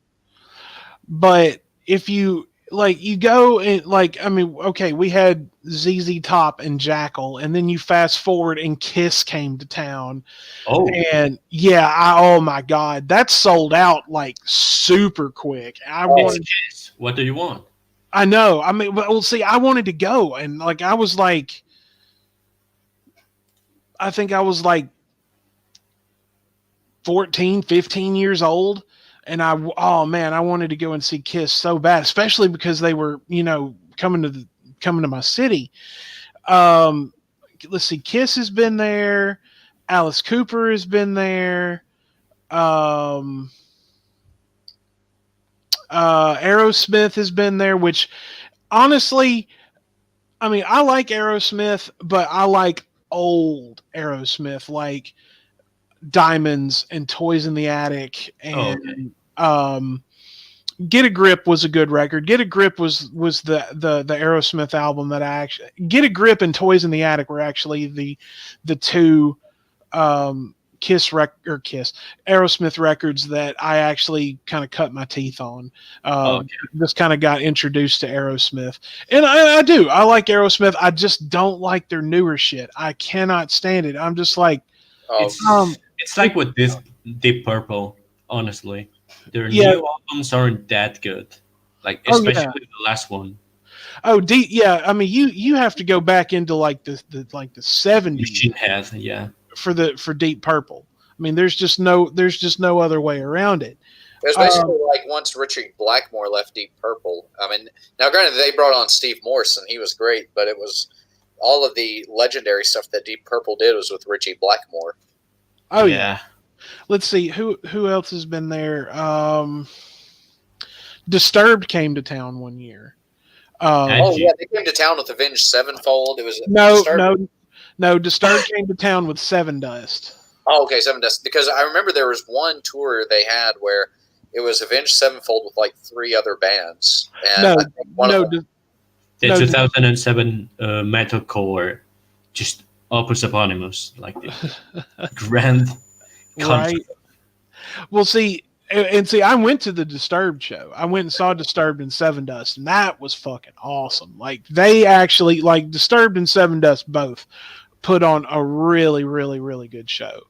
But if you you go and I mean, okay, we had ZZ Top and Jackal, and then you fast forward and Kiss came to town. Oh, and yeah, oh my God, that sold out like super quick. what do you want? I know. I mean, well, see, I wanted to go, and I think I was like 14, 15 years old. And I wanted to go and see Kiss so bad, especially because they were, coming to my city. Let's see, Kiss has been there. Alice Cooper has been there. Aerosmith has been there, which honestly, I mean, I like Aerosmith, but I like old Aerosmith, like Diamonds and Toys in the Attic, Oh, and Get a Grip was a good record. Get a Grip was the Aerosmith album that I actually Get a Grip and Toys in the Attic were actually the two Aerosmith records that I actually kind of cut my teeth on. Just kind of got introduced to Aerosmith, and I like Aerosmith. I just don't like their newer shit. I cannot stand it. I'm just like, it's like with this Deep Purple. Honestly, their Yeah. new albums aren't that good. Like especially the last one. Oh, yeah. I mean, you have to go back into like the 70s Machine Head, yeah. for Deep Purple. I mean, there's just no other way around it. It was basically like once Richie Blackmore left Deep Purple. I mean, now granted they brought on Steve Morrison, he was great, but it was all of the legendary stuff that Deep Purple did was with Richie Blackmore. Oh yeah. Let's see who else has been there. Disturbed came to town one year. They came to town with Avenged Sevenfold. It was No. Disturbed came to town with Seven Dust. Oh, okay, Seven Dust. Because I remember there was one tour they had where it was Avenged Sevenfold with like 3 other bands. And the 2007 metalcore, just Opus Eponymous, like the grand right. Well, see, I went to the Disturbed show. I went and saw Disturbed and Seven Dust, and that was fucking awesome. Like they actually, like Disturbed and Seven Dust both put on a really, really, really good show.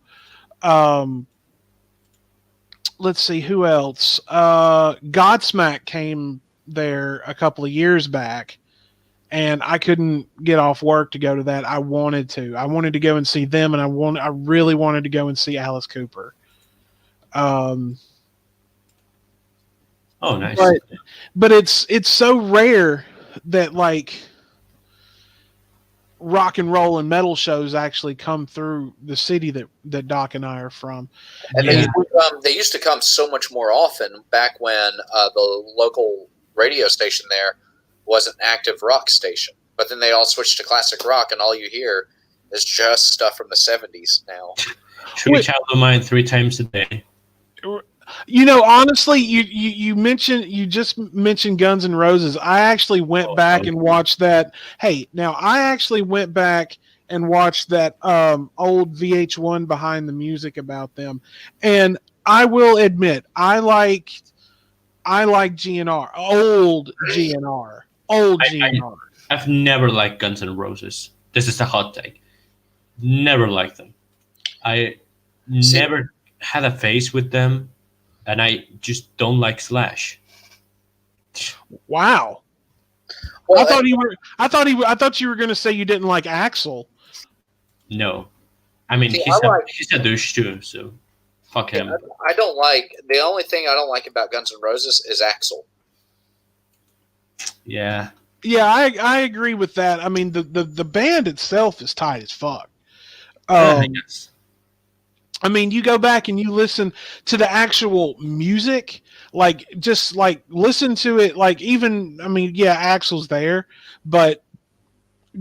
Let's see who else. Godsmack came there a couple of years back, and I couldn't get off work to go to that. I wanted to go and see them, and I really wanted to go and see Alice Cooper. Oh, nice. But it's so rare that like rock and roll and metal shows actually come through the city that Doc and I are from. And they used to come so much more often back when the local radio station there was an active rock station. But then they all switched to classic rock, and all you hear is just stuff from the 70s now. Should we Child of Mine 3 times a day? You know, honestly, you just mentioned Guns N' Roses. I actually went back and watched that. Hey, now I actually went back and watched that old VH1 Behind the Music about them, and I will admit I like GNR, old GNR. I've never liked Guns N' Roses. This is a hot take. Never liked them. I never had a phase with them, and I just don't like Slash. Wow. Well, I thought you were going to say you didn't like Axl. No, I mean he's a douche too. So fuck him. I don't like. The only thing I don't like about Guns N' Roses is Axl. Yeah. Yeah, I agree with that. I mean, the band itself is tight as fuck. Yes. I mean, you go back and you listen to the actual music, like just like listen to it. Like even, I mean, yeah, Axl's there, but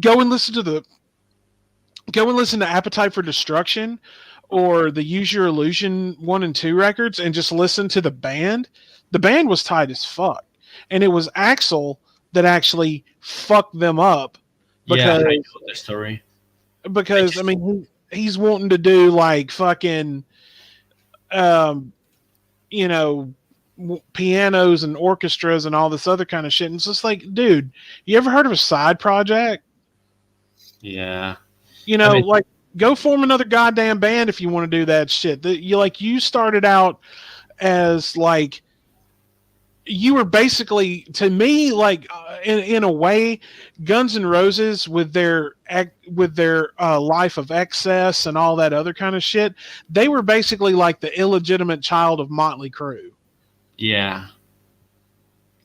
go and listen to Appetite for Destruction or the Use Your Illusion 1 and 2 records, and just listen to the band. The band was tight as fuck, and it was Axl that actually fucked them up. Because, I know the story. Because I mean, he's wanting to do like fucking, pianos and orchestras and all this other kind of shit. And it's just like, dude, you ever heard of a side project? Yeah. Like go form another goddamn band if you want to do that shit. You started out as like, you were basically, to me, like in a way, Guns N' Roses with their Life of Excess and all that other kind of shit. They were basically like the illegitimate child of Motley Crue. Yeah.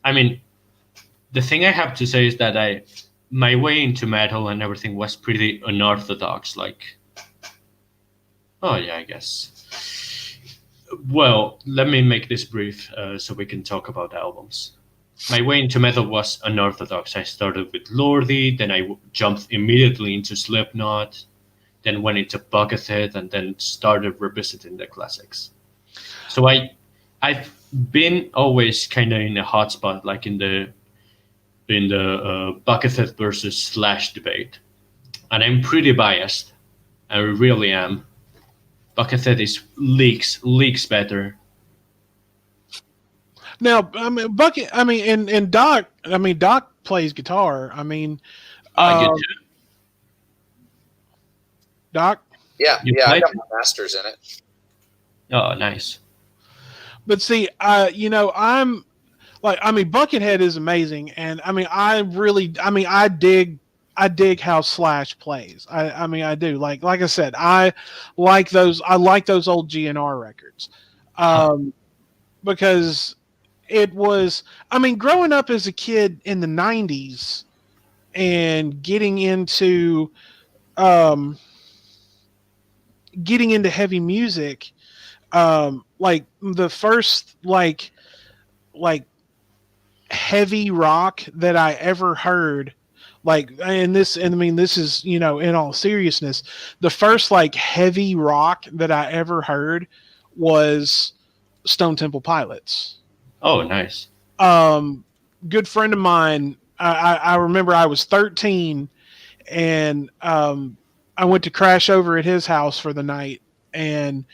I mean, the thing I have to say is that my way into metal and everything was pretty unorthodox. Like, I guess. Well, let me make this brief so we can talk about albums. My way into metal was unorthodox. I started with Lordi, then I jumped immediately into Slipknot, then went into Buckethead, and then started revisiting the classics. So I've been always kind of in a hot spot, like in the Buckethead versus Slash debate, and I'm pretty biased. I really am. Buckethead is leaks better. Now, I mean, Bucket. I mean, and Doc. I mean, Doc plays guitar. I mean, I get uh, you. Doc. Yeah, You I played? got my master's in it. Oh, nice. But see, I'm like, I mean, Buckethead is amazing, and I mean, I dig how Slash plays. I mean, I do. Like I said, I like those. I like those old GNR records, Huh. because it was. I mean, growing up as a kid in the '90s and um, getting into heavy music, like the first like heavy rock that I ever heard. And I mean, this is, in all seriousness, the first like heavy rock that I ever heard was Stone Temple Pilots. Oh, nice. Um, Good friend of mine, I remember I was 13, and I went to crash over at his house for the night, and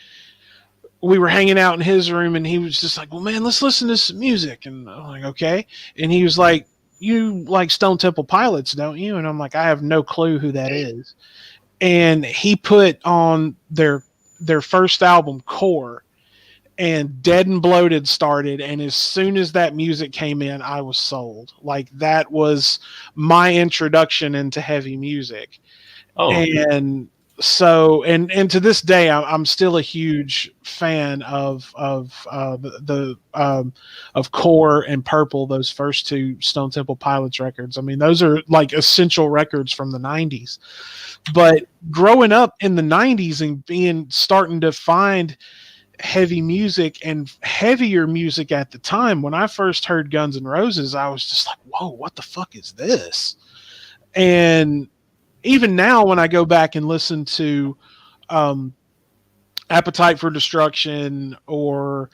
we were hanging out in his room, and he was just like, well, man, let's listen to some music. And I'm like, okay. And he was like, you like Stone Temple Pilots, don't you? And I'm like, I have no clue who that is. And he put on their first album, Core, and Dead and Bloated started. And as soon as that music came in, I was sold. Like, that was my introduction into heavy music. Oh, And so, and to this day, I'm still a huge fan of of Core and Purple, those first two Stone Temple Pilots records. I mean, those are like essential records from the '90s. But growing up in the '90s and being starting to find heavy music and heavier music at the time, when I first heard Guns N' Roses, I was just like, whoa, what the fuck is this? And even now, when I go back and listen to um, Appetite for Destruction, or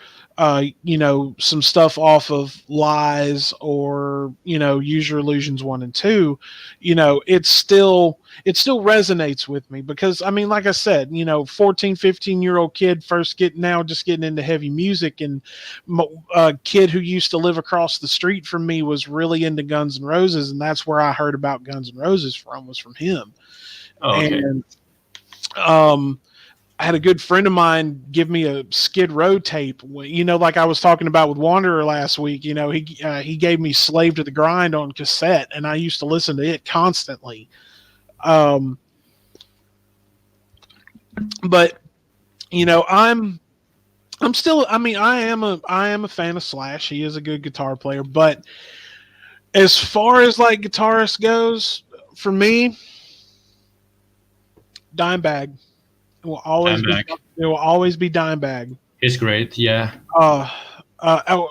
some stuff off of Lies, or Use Your Illusions 1 and 2, it still resonates with me, because I mean, like I said, 14, 15-year-old kid just getting into heavy music, and a kid who used to live across the street from me was really into Guns N' Roses, and that's where I heard about Guns N' Roses was from him. oh, okay. And I had a good friend of mine give me a Skid Row tape. Like I was talking about with Wanderer last week. He gave me Slave to the Grind on cassette, and I used to listen to it constantly. But I'm still. I mean, I am a fan of Slash. He is a good guitar player. But as far as like guitarist goes, for me, Dimebag. It will always be. Dimebag. It will always be Dimebag. He's great. Yeah. Uh, uh,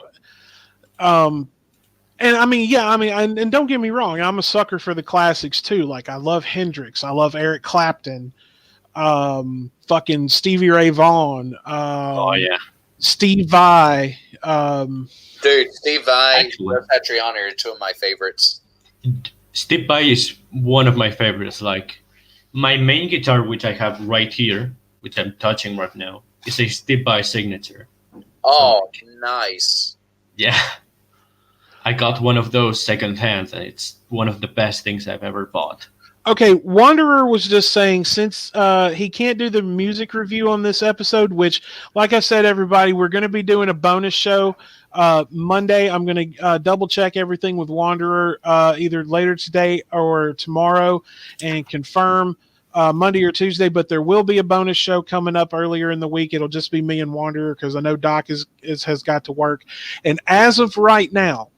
um, and I mean, yeah, I mean, and don't get me wrong, I'm a sucker for the classics too. Like, I love Hendrix, I love Eric Clapton, fucking Stevie Ray Vaughan, Oh, yeah. Steve Vai. Dude, Steve Vai, Actually. Petriani are two of my favorites. Steve Vai is one of my favorites. Like, my main guitar, which I have right here, which I'm touching right now, is a Steve Vai signature. Oh, nice. Yeah. I got one of those secondhand, and it's one of the best things I've ever bought. Okay, Wanderer was just saying, since he can't do the music review on this episode, which, like I said, everybody, we're going to be doing a bonus show Monday. I'm going to double check everything with Wanderer either later today or tomorrow and confirm Monday or Tuesday. But there will be a bonus show coming up earlier in the week. It'll just be me and Wanderer, because I know Doc has got to work. And as of right now,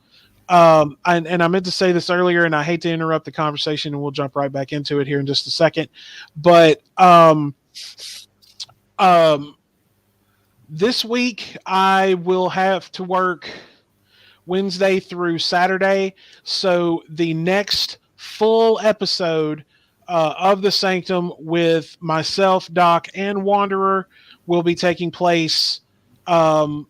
and I meant to say this earlier, and I hate to interrupt the conversation, and we'll jump right back into it here in just a second. But This week I will have to work Wednesday through Saturday. So the next full episode of the Sanctum with myself, Doc, and Wanderer will be taking place a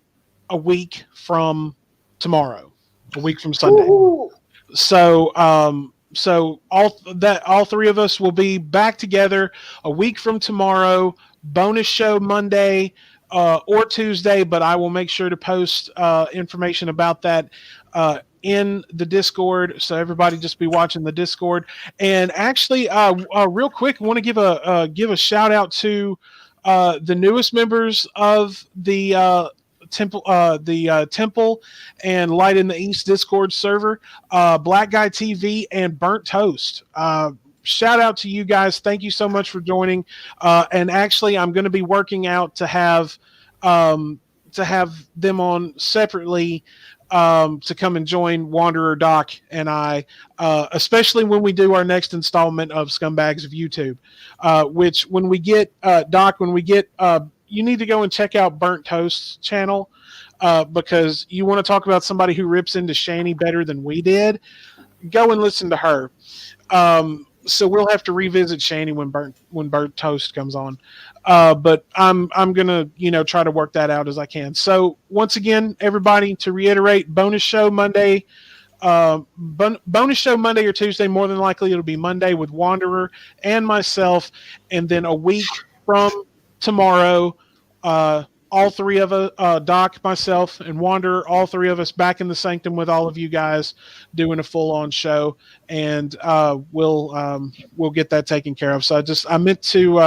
week from tomorrow, a week from Sunday. Woo-hoo. So all three of us will be back together a week from tomorrow. Bonus show Monday or Tuesday, but I will make sure to post information about that in the Discord. So everybody just be watching the Discord. And actually, real quick, I want to give a shout out to the newest members of the Temple and Light in the East Discord server, Black Guy TV and Burnt Toast. Shout out to you guys. Thank you so much for joining. And actually, I'm going to be working out to have them on separately to come and join Wanderer, Doc, and I, especially when we do our next installment of Scumbags of YouTube, which when we get, Doc, you need to go and check out Burnt Toast's channel because you want to talk about somebody who rips into Shani better than we did. Go and listen to her. So we'll have to revisit Shani when Burnt Toast comes on. But I'm gonna try to work that out as I can. So once again, everybody, to reiterate, bonus show Monday or Tuesday. More than likely it'll be Monday with Wanderer and myself, and then a week from tomorrow, all three of us, Doc, myself, and Wanderer, all three of us back in the Sanctum with all of you guys doing a full-on show, and we'll get that taken care of. So I meant to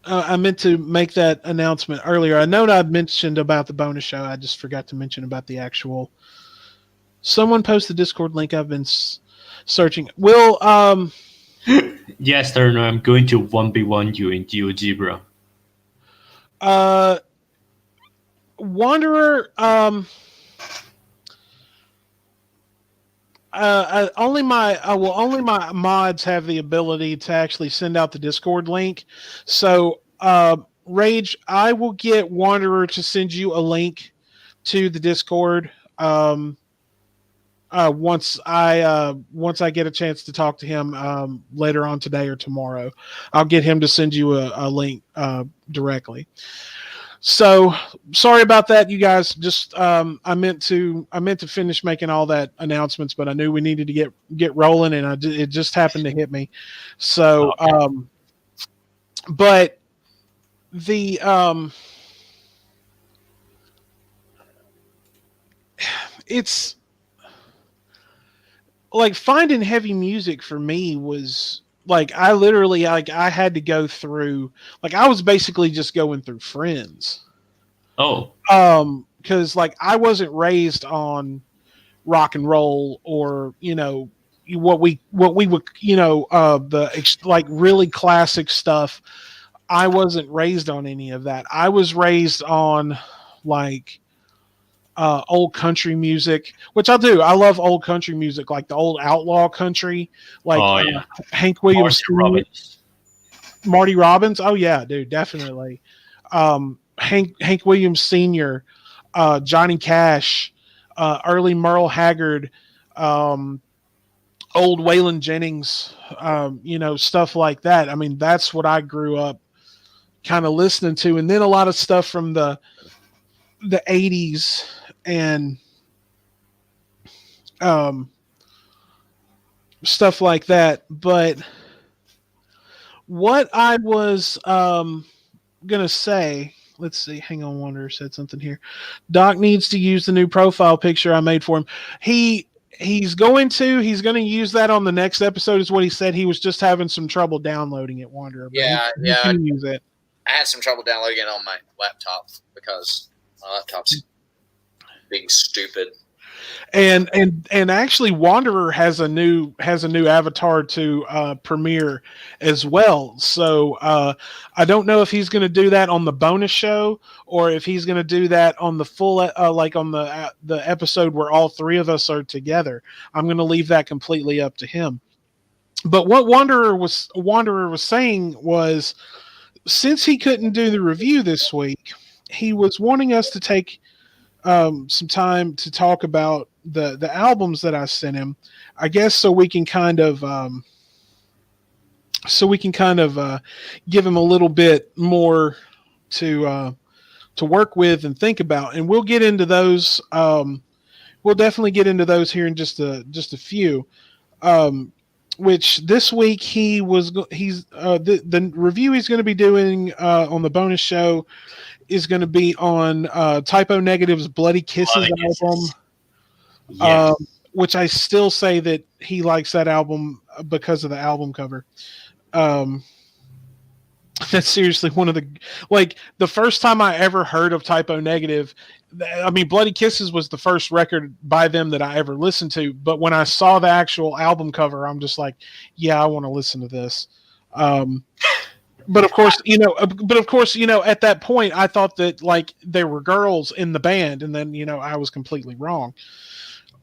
I meant to make that announcement earlier. I know I'd mentioned about the bonus show. I just forgot to mention about the actual. Someone post the Discord link. I've been searching. Will Yes, Turner, I'm going to 1v1 you in GeoGebra. Wanderer, only my mods have the ability to actually send out the Discord link. So, Rage, I will get Wanderer to send you a link to the Discord. Once I get a chance to talk to him later on today or tomorrow, I'll get him to send you a link directly. So sorry about that, you guys. Just I meant to finish making all that announcements, but I knew we needed to get rolling, and it just happened to hit me. So, but the it's. Like finding heavy music for me was like I literally I had to go through I was basically just going through friends. Oh. Because I wasn't raised on rock and roll or what we would the really classic stuff. I wasn't raised on any of that. I was raised on old country music, which I do. I love old country music, like the old outlaw country, Hank Williams, Marty Robbins. Oh yeah, dude, definitely. Hank Williams Sr., Johnny Cash, early Merle Haggard, old Waylon Jennings, stuff like that. I mean, that's what I grew up kind of listening to, and then a lot of stuff from the 80s and stuff like that. But what I was gonna say, let's see, hang on, Wanderer said something here. Doc needs to use the new profile picture I made for him. He's going to use that on the next episode, is what he said. He was just having some trouble downloading it, Wanderer. Yeah. He can use it. I had some trouble downloading it on my laptop because my laptop's being stupid. And actually, Wanderer has a new avatar to Premiere as well. So I don't know if he's going to do that on the bonus show or if he's going to do that on the full on the episode where all three of us are together. I'm going to leave that completely up to him. But what Wanderer was saying was since he couldn't do the review this week, he was wanting us to take some time to talk about the albums that I sent him. I guess so we can kind of give him a little bit more to work with and think about, and we'll get into those. We'll definitely get into those here in just a few. Which this week the review he's going to be doing on the bonus show is going to be on Typo Negative's Bloody Kisses album. Yes. Which I still say that he likes that album because of the album cover. That's seriously one of the first time I ever heard of Typo Negative. I mean, Bloody Kisses was the first record by them that I ever listened to. But when I saw the actual album cover, I'm just like, yeah, I want to listen to this. But of course, at that point, I thought that like there were girls in the band, and then I was completely wrong.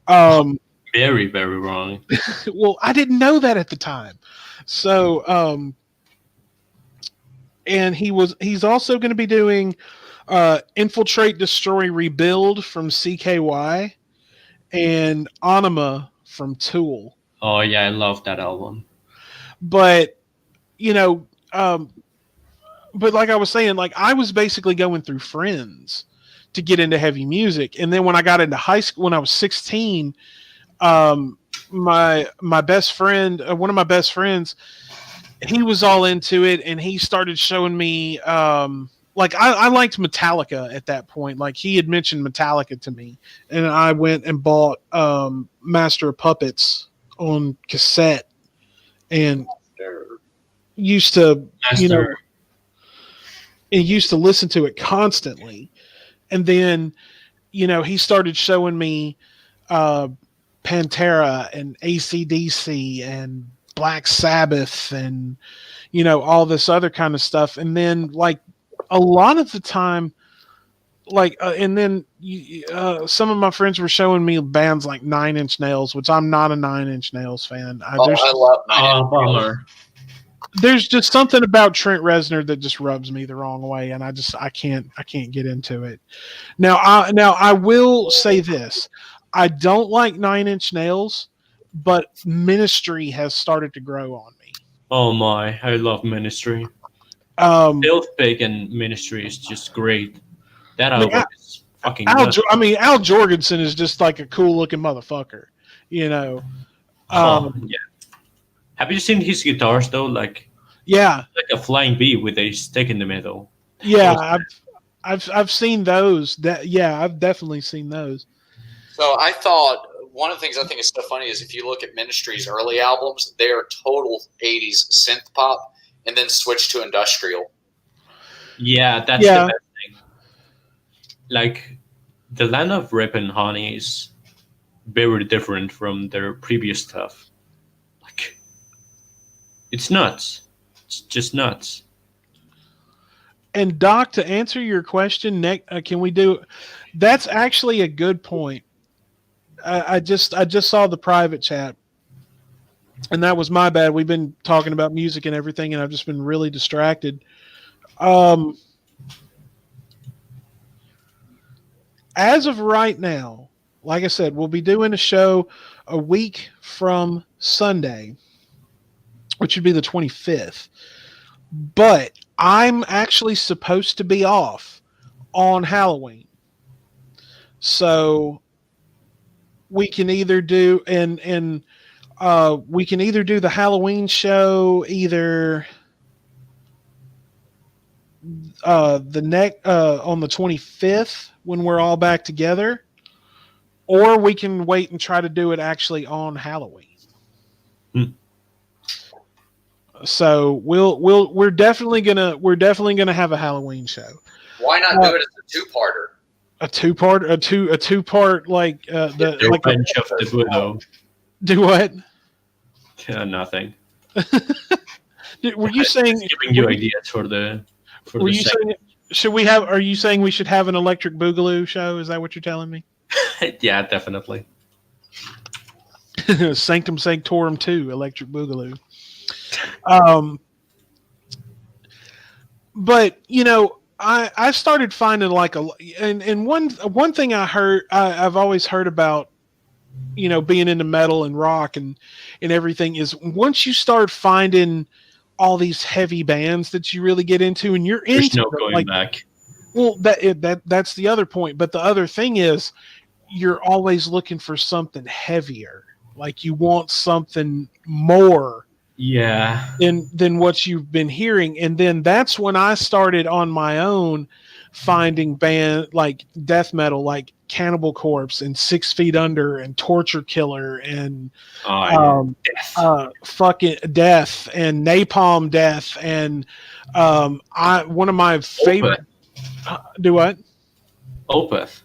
Very, very wrong. Well, I didn't know that at the time. So, and he's also going to be doing Infiltrate, Destroy, Rebuild from CKY and Anima from Tool. Oh yeah, I love that album. But but like I was saying, like I was basically going through friends to get into heavy music, and then when I got into high school, when I was 16, my best friend, one of my best friends, he was all into it, and he started showing me. Like I liked Metallica at that point. Like he had mentioned Metallica to me, and I went and bought Master of Puppets on cassette, and used to and used to listen to it constantly. And then he started showing me Pantera and AC/DC and Black Sabbath and all this other kind of stuff. And then like a lot of the time, and then some of my friends were showing me bands like Nine Inch Nails, which I'm not a Nine Inch Nails fan. I love Nine Inch Nails. There's just something about Trent Reznor that just rubs me the wrong way, and I can't get into it. Now I will say this: I don't like Nine Inch Nails, but Ministry has started to grow on me. Oh my, I love Ministry. Filth Bacon Ministry is just great. That album is fucking nuts. Al Jorgensen is just like a cool looking motherfucker, Yeah. Have you seen his guitars though? Like a flying bee with a stick in the middle. Yeah, I've seen those. I've definitely seen those. So I thought one of the things I think is so funny is if you look at Ministry's early albums, they are total 80s synth pop and then switch to industrial. Yeah, that's the best thing. Like, The Land of Rip and Honey is very different from their previous stuff. Like, it's nuts. It's just nuts. And Doc, to answer your question, can we do? That's actually a good point. I just saw the private chat, and that was my bad. We've been talking about music and everything, and I've just been really distracted. As of right now, like I said, we'll be doing a show a week from Sunday, which would be the 25th. But I'm actually supposed to be off on Halloween. So we can either do we can either do the Halloween show either on the 25th when we're all back together, or we can wait and try to do it actually on Halloween. So we're definitely gonna have a Halloween show. Why not do it as a two-parter? A two-part like the Revenge of the Widow. Do what? Nothing. Were you saying? Giving you ideas for the. Were you saying? Should we have? Are you saying we should have an Electric Boogaloo show? Is that what you're telling me? Yeah, definitely. Sanctum Sanctorum 2, Electric Boogaloo. but I started finding like and one thing I've always heard about being into metal and rock and everything is once you start finding all these heavy bands that you really get into and you're There's into no them, going like, back. well, that's the other point. But the other thing is you're always looking for something heavier. Like you want something more Yeah. than what you've been hearing. And then that's when I started on my own finding band like death metal, like Cannibal Corpse and 6 Feet Under and Torture Killer and Oh, yeah. um, Death. fucking Death and Napalm Death and I one of my favorite. Opeth. Do what? Opeth.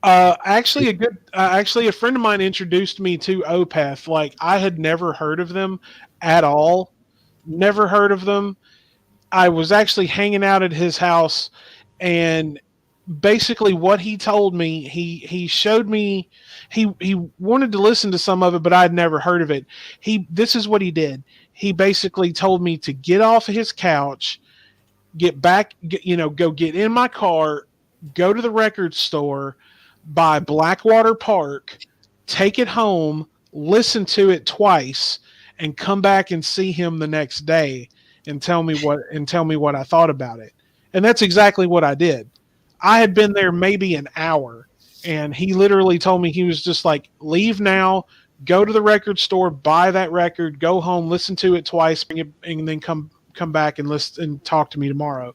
Actually, a friend of mine introduced me to Opeth. Like I had never heard of them at all. Never heard of them. I was actually hanging out at his house, and basically what he told me, he showed me. He wanted to listen to some of it, but I'd never heard of it. This is what he did. He basically told me to get off of his couch, get back, go get in my car, go to the record store, buy Blackwater Park, take it home, listen to it twice, and come back and see him the next day and tell me what I thought about it. And that's exactly what I did. I had been there maybe an hour, and he literally told me he was just like, "Leave now, go to the record store, buy that record, go home, listen to it twice, bring it, and then come back and listen and talk to me tomorrow."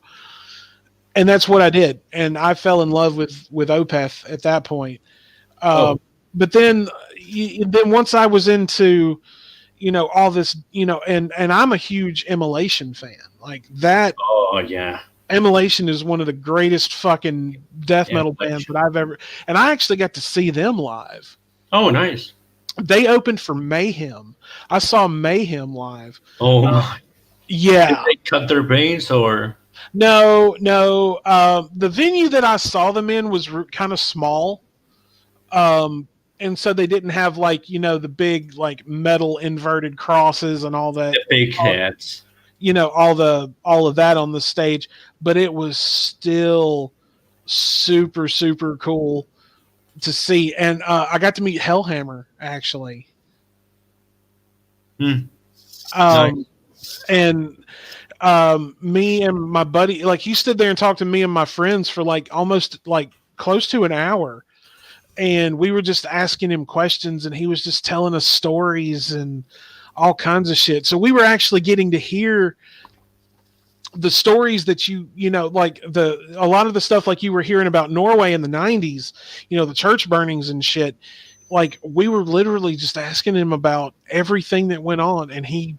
And that's what I did, and I fell in love with Opeth at that point. Oh. But then once I was into all this, and I'm a huge Immolation fan. Like that, Oh, yeah. Immolation is one of the greatest fucking death Yeah, metal bands that I've ever. And I actually got to see them live. Oh, nice. They opened for Mayhem. I saw Mayhem live. Oh, my. Yeah. Did they cut their veins or? No. The venue that I saw them in was kind of small. And so they didn't have like, the big like metal inverted crosses and all that. The big heads. All of that on the stage, but it was still super, super cool to see. And I got to meet Hellhammer actually. Nice. And me and my buddy, like he stood there and talked to me and my friends for like almost like close to an hour. And we were just asking him questions and he was just telling us stories and all kinds of shit. So we were actually getting to hear the stories that like a lot of the stuff like you were hearing about Norway in the 90s, the church burnings and shit. Like we were literally just asking him about everything that went on, and he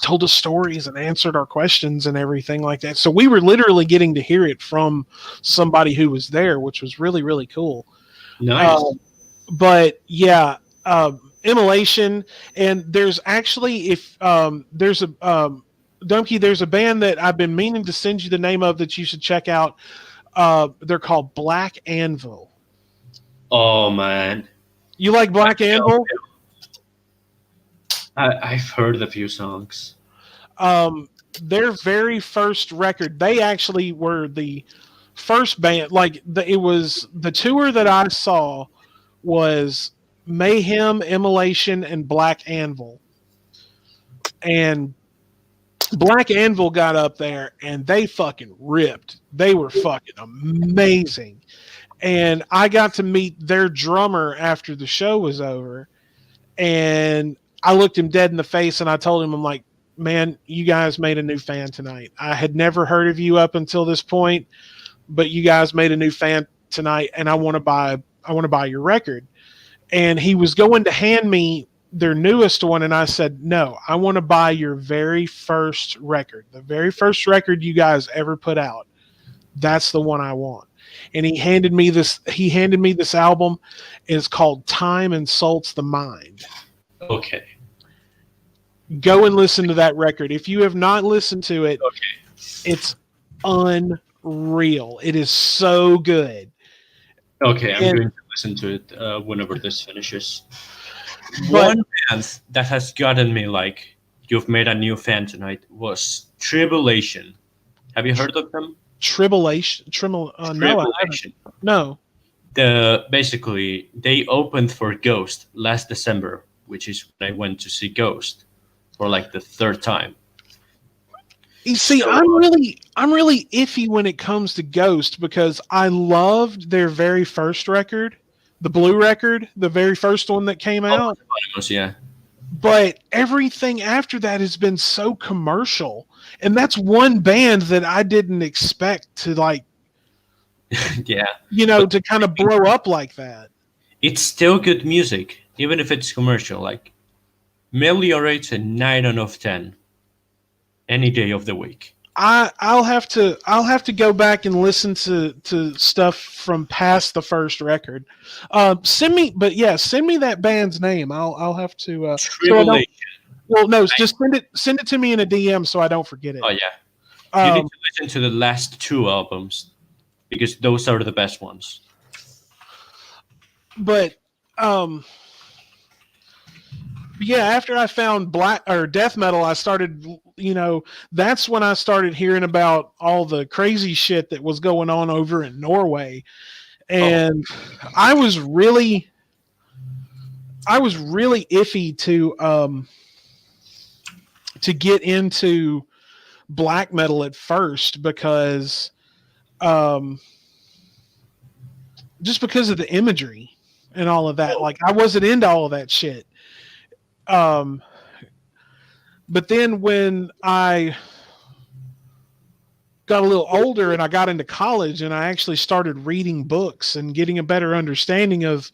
told us stories and answered our questions and everything like that. So we were literally getting to hear it from somebody who was there, which was really, really cool. Nice. But yeah, Immolation, and there's actually there's a Dumbcky, there's a band that I've been meaning to send you the name of that you should check out. They're called Black Anvil. Oh, man. You like Black Anvil? I've heard a few songs. Their very first record, they actually were the first band. Like it was the tour that I saw was Mayhem, Immolation, and Black Anvil. And Black Anvil got up there and they fucking ripped. They were fucking amazing. And I got to meet their drummer after the show was over. And I looked him dead in the face and I told him, I'm like, man, you guys made a new fan tonight. I had never heard of you up until this point, but you guys made a new fan tonight and I want to buy your record. And he was going to hand me their newest one, and I said, no, I want to buy your very first record, the very first record you guys ever put out. That's the one I want. And he handed me this album. It's called Time Insults the Mind. Okay. Go and listen to that record. If you have not listened to it, it's unreal. It is so good. Okay, I'm going to listen to it whenever this finishes. But, one band that has gotten me like, you've made a new fan tonight, was Tribulation. Have you heard of them? Tribulation. No, I haven't. Tribulation. No. Basically they opened for Ghost last December, which is when I went to see Ghost for like the third time. You see, So, I'm really iffy when it comes to Ghost because I loved their very first record, the Blue record, the very first one that came out. yeah. But everything after that has been so commercial, and that's one band that I didn't expect to Yeah. to kind of blow up like that. It's still good music, even if it's commercial. Like Meliorate's a 9 out of 10 any day of the week. I'll have to go back and listen to stuff from past the first record. Send me that band's name. I'll have to. Tribulation. Well, no, just send it to me in a DM so I don't forget it. Oh yeah, you need to listen to the last 2 albums because those are the best ones. But yeah, after I found black or death metal, I started, that's when I started hearing about all the crazy shit that was going on over in Norway. And I was really iffy to get into black metal at first because just because of the imagery and all of that. Like I wasn't into all of that shit. But then when I got a little older and I got into college and I actually started reading books and getting a better understanding of,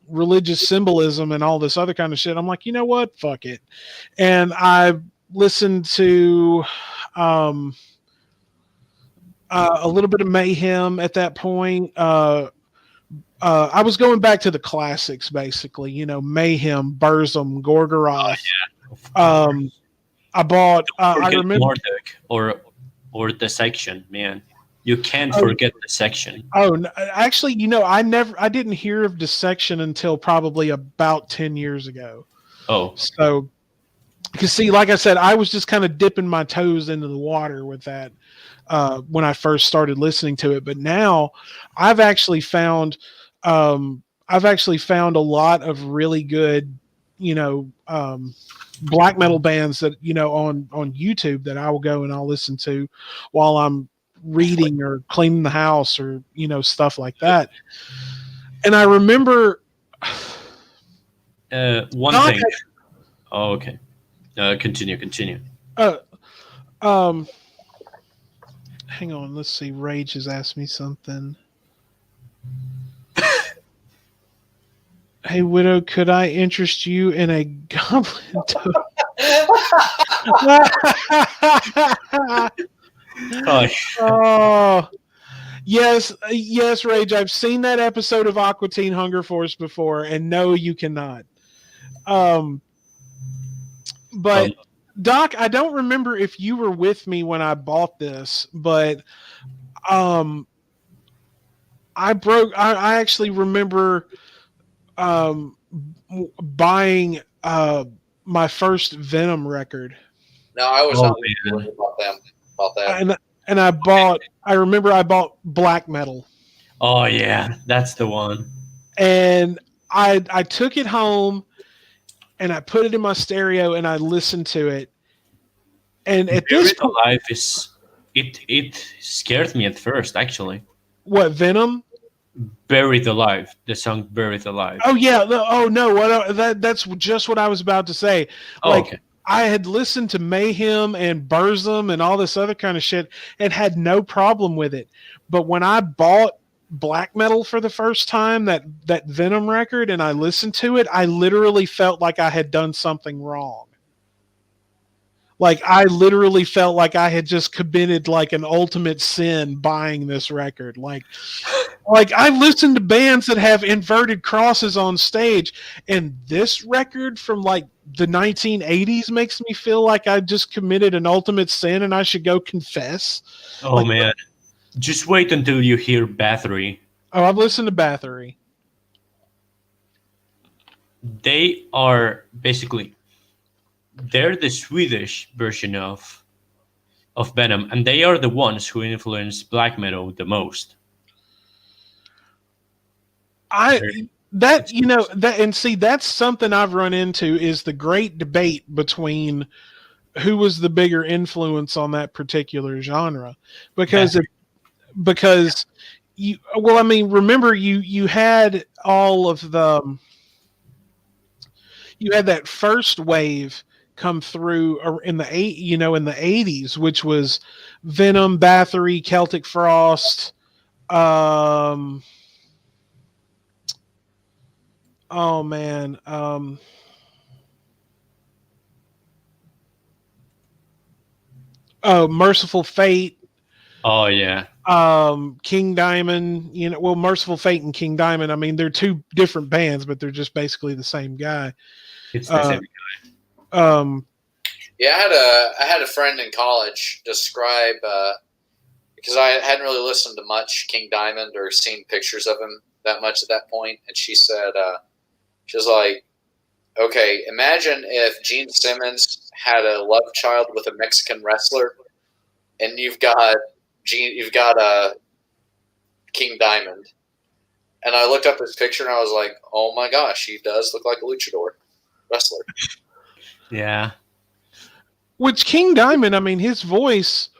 religious symbolism and all this other kind of shit, I'm like, you know what? Fuck it. And I listened to a little bit of Mayhem at that point. I was going back to the classics, basically, Mayhem, Burzum, Gorgoroth. I bought, I remember Marduk or the section, man. You can't forget the section. Oh, actually, I didn't hear of Dissection until probably about 10 years ago. Oh. So, because see, like I said, I was just kind of dipping my toes into the water with that when I first started listening to it. But now I've actually found a lot of really good, black metal bands that, on YouTube that I will go and I'll listen to while I'm reading or cleaning the house or, stuff like that. And I remember one thing. Oh, okay. Continue. Hang on. Let's see. Rage has asked me something. Hey, Widow, could I interest you in a goblin toad? Oh, yes, Rage. I've seen that episode of Aqua Teen Hunger Force before, and no, you cannot. But Doc, I don't remember if you were with me when I bought this, but I actually remember buying my first Venom record. No, I was not about that. And I remember I bought black metal. Oh yeah, that's the one. And I took it home and I put it in my stereo and I listened to it. And at this point, Alive it scared me at first, actually. What, Venom? Buried Alive, the song Buried Alive. Oh yeah, oh no, that's just what I was about to say. Okay. I had listened to Mayhem and Burzum and all this other kind of shit and had no problem with it. But when I bought black metal for the first time, that Venom record, and I listened to it, I literally felt like I had done something wrong. Like I literally felt like I had just committed like an ultimate sin buying this record. Like I listened to bands that have inverted crosses on stage, and this record from like the 1980s makes me feel like I just committed an ultimate sin and I should go confess. Oh man. Just wait until you hear Bathory. Oh, I've listened to Bathory. They are basically, they're the Swedish version of of Venom, and they are the ones who influence black metal the most. That's something I've run into is the great debate between who was the bigger influence on that particular genre, because remember you had all of you had that first wave come through in the in the 80s, which was Venom, Bathory, Celtic Frost, oh man, Merciful Fate. Oh yeah. King Diamond, Merciful Fate and King Diamond, I mean, they're two different bands, but they're just basically the same guy. It's the same guy. Yeah, I had a friend in college describe because I hadn't really listened to much King Diamond or seen pictures of him that much at that point, and she said she was like, okay, imagine if Gene Simmons had a love child with a Mexican wrestler, and you've got King Diamond. And I looked up his picture and I was like, oh my gosh, he does look like a luchador wrestler. Yeah. Which King Diamond, I mean, his voice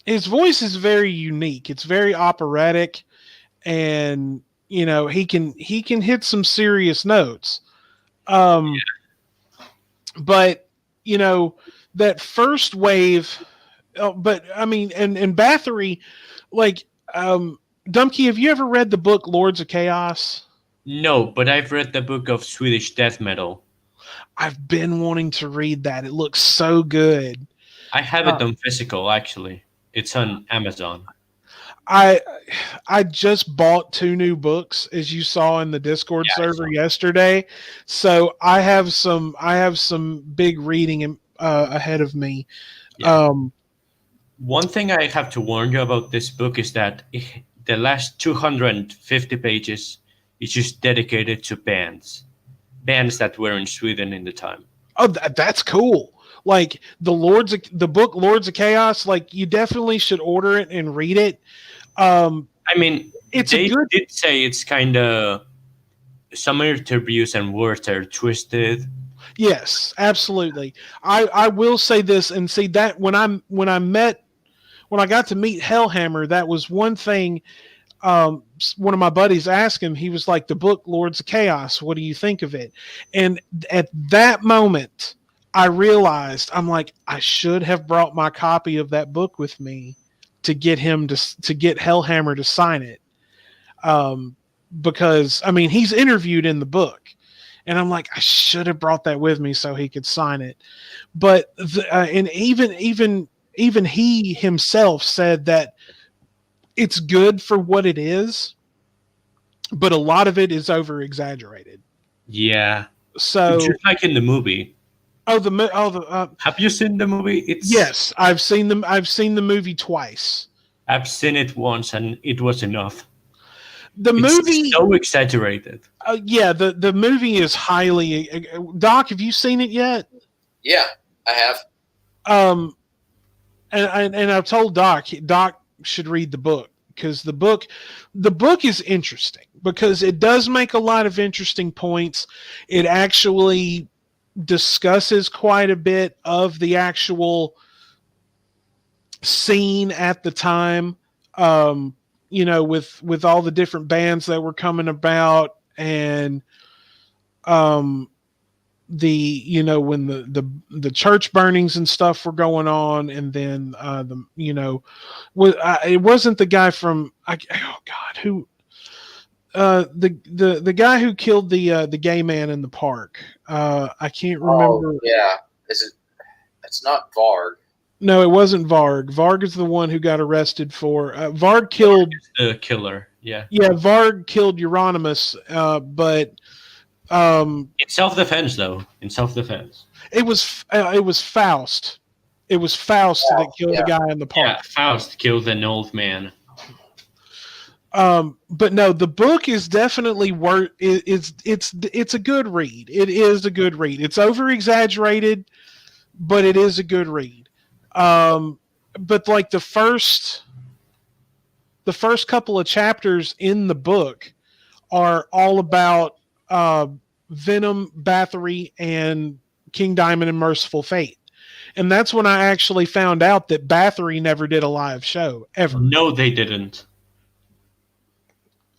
is very unique. It's very operatic, and he can hit some serious notes. But that first wave. But I mean, and Bathory, like, Dumbcky, have you ever read the book Lords of Chaos? No, but I've read the book of Swedish death metal. I've been wanting to read that. It looks so good. I have it on physical, actually. It's on Amazon. I just bought 2 new books, as you saw in the Discord server yesterday. So I have some big reading ahead of me. Yeah. One thing I have to warn you about this book is that the last 250 pages is just dedicated to bands that were in Sweden in the time. Oh, that's cool. Like the book Lords of Chaos, like, you definitely should order it and read it. I mean, they did say it's kind of some interviews and words are twisted. Yes, absolutely. I will say this, and see that when I got to meet Hellhammer, that was one thing. One of my buddies asked him, he was like, the book Lords of Chaos, what do you think of it? And at that moment, I realized, I'm like, I should have brought my copy of that book with me to get him to get Hellhammer to sign it. Because I mean, he's interviewed in the book, and I'm like, I should have brought that with me so he could sign it. But and even he himself said that it's good for what it is, but a lot of it is over exaggerated. Yeah. So just like in the movie. Have you seen the movie? Yes, I've seen them. I've seen the movie twice. I've seen it once, and it was enough. The movie so exaggerated. Yeah, the movie is highly. Doc, have you seen it yet? Yeah, I have. And I've told Doc should read the book, because the book is interesting, because it does make a lot of interesting points. It actually discusses quite a bit of the actual scene at the time, with all the different bands that were coming about, and when the church burnings and stuff were going on, and then it wasn't the guy from the guy who killed the gay man in the park. I can't remember. Oh, yeah, it's not Varg. No, it wasn't Varg. Varg is the one who got arrested for. Varg killed the killer. Yeah. Yeah, Varg killed Euronymous, but in self-defense, though. In self-defense, it was Faust. It was Faust that killed the guy in the park. Yeah, Faust killed an old man. But no, the book is definitely worth. It's a good read. It is a good read. It's over exaggerated, but it is a good read. but like the first couple of chapters in the book are all about Venom, Bathory, and King Diamond and Merciful Fate. And that's when I actually found out that Bathory never did a live show ever. No, they didn't.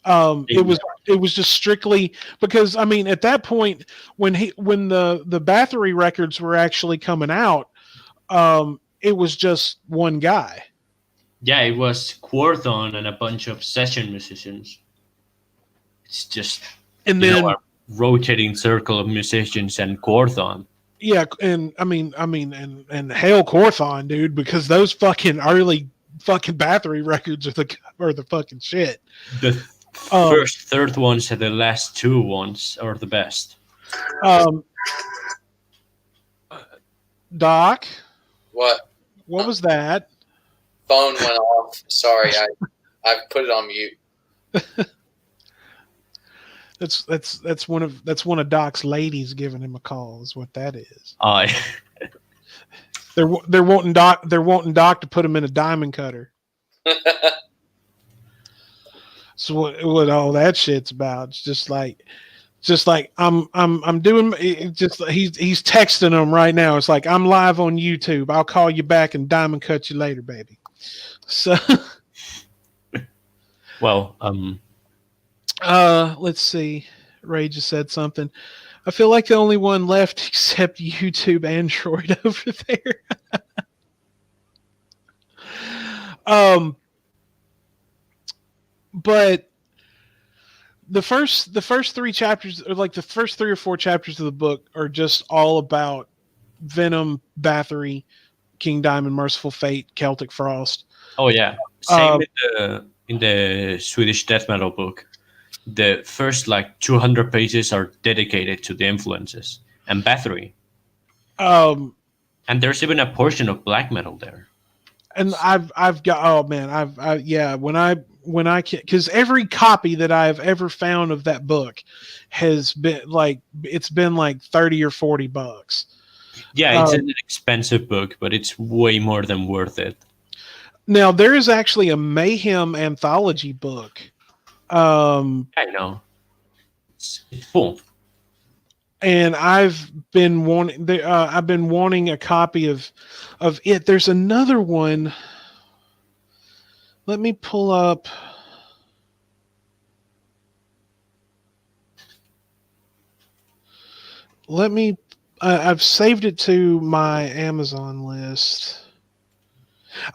It was just strictly because I mean at that point when the Bathory records were actually coming out, it was just one guy. Yeah, it was Quarthon and a bunch of session musicians. It's just and then a rotating circle of musicians and Quarthon. Yeah, and I mean, and hail Quarthon, dude, because those fucking early fucking Bathory records are the fucking shit. The first third ones and the last two ones are the best. Doc, What? What was that? Phone went off. Sorry, I put it on mute. That's one of Doc's ladies giving him a call. Is what that is. They're wanting Doc to put him in a diamond cutter. So what all that shit's about? It's just like I'm doing. Just he's texting them right now. It's like I'm live on YouTube. I'll call you back and diamond cut you later, baby. So. Well, let's see. Ray just said something. I feel like the only one left except YouTube Android over there. But the first three chapters, or like the first 3 or 4 chapters of the book, are just all about Venom, Bathory, King Diamond, Merciful Fate, Celtic Frost. Oh yeah, same in the Swedish death metal book. The first like 200 pages are dedicated to the influences and Bathory. And there's even a portion of black metal there. And I've got when I because every copy that I've ever found of that book has been like it's been like $30 or $40. Yeah, it's an expensive book, but it's way more than worth it. Now there is actually a Mayhem anthology book. I know. It's full. And I've been wanting a copy of it. There's another one. Let me pull up. I've saved it to my Amazon list.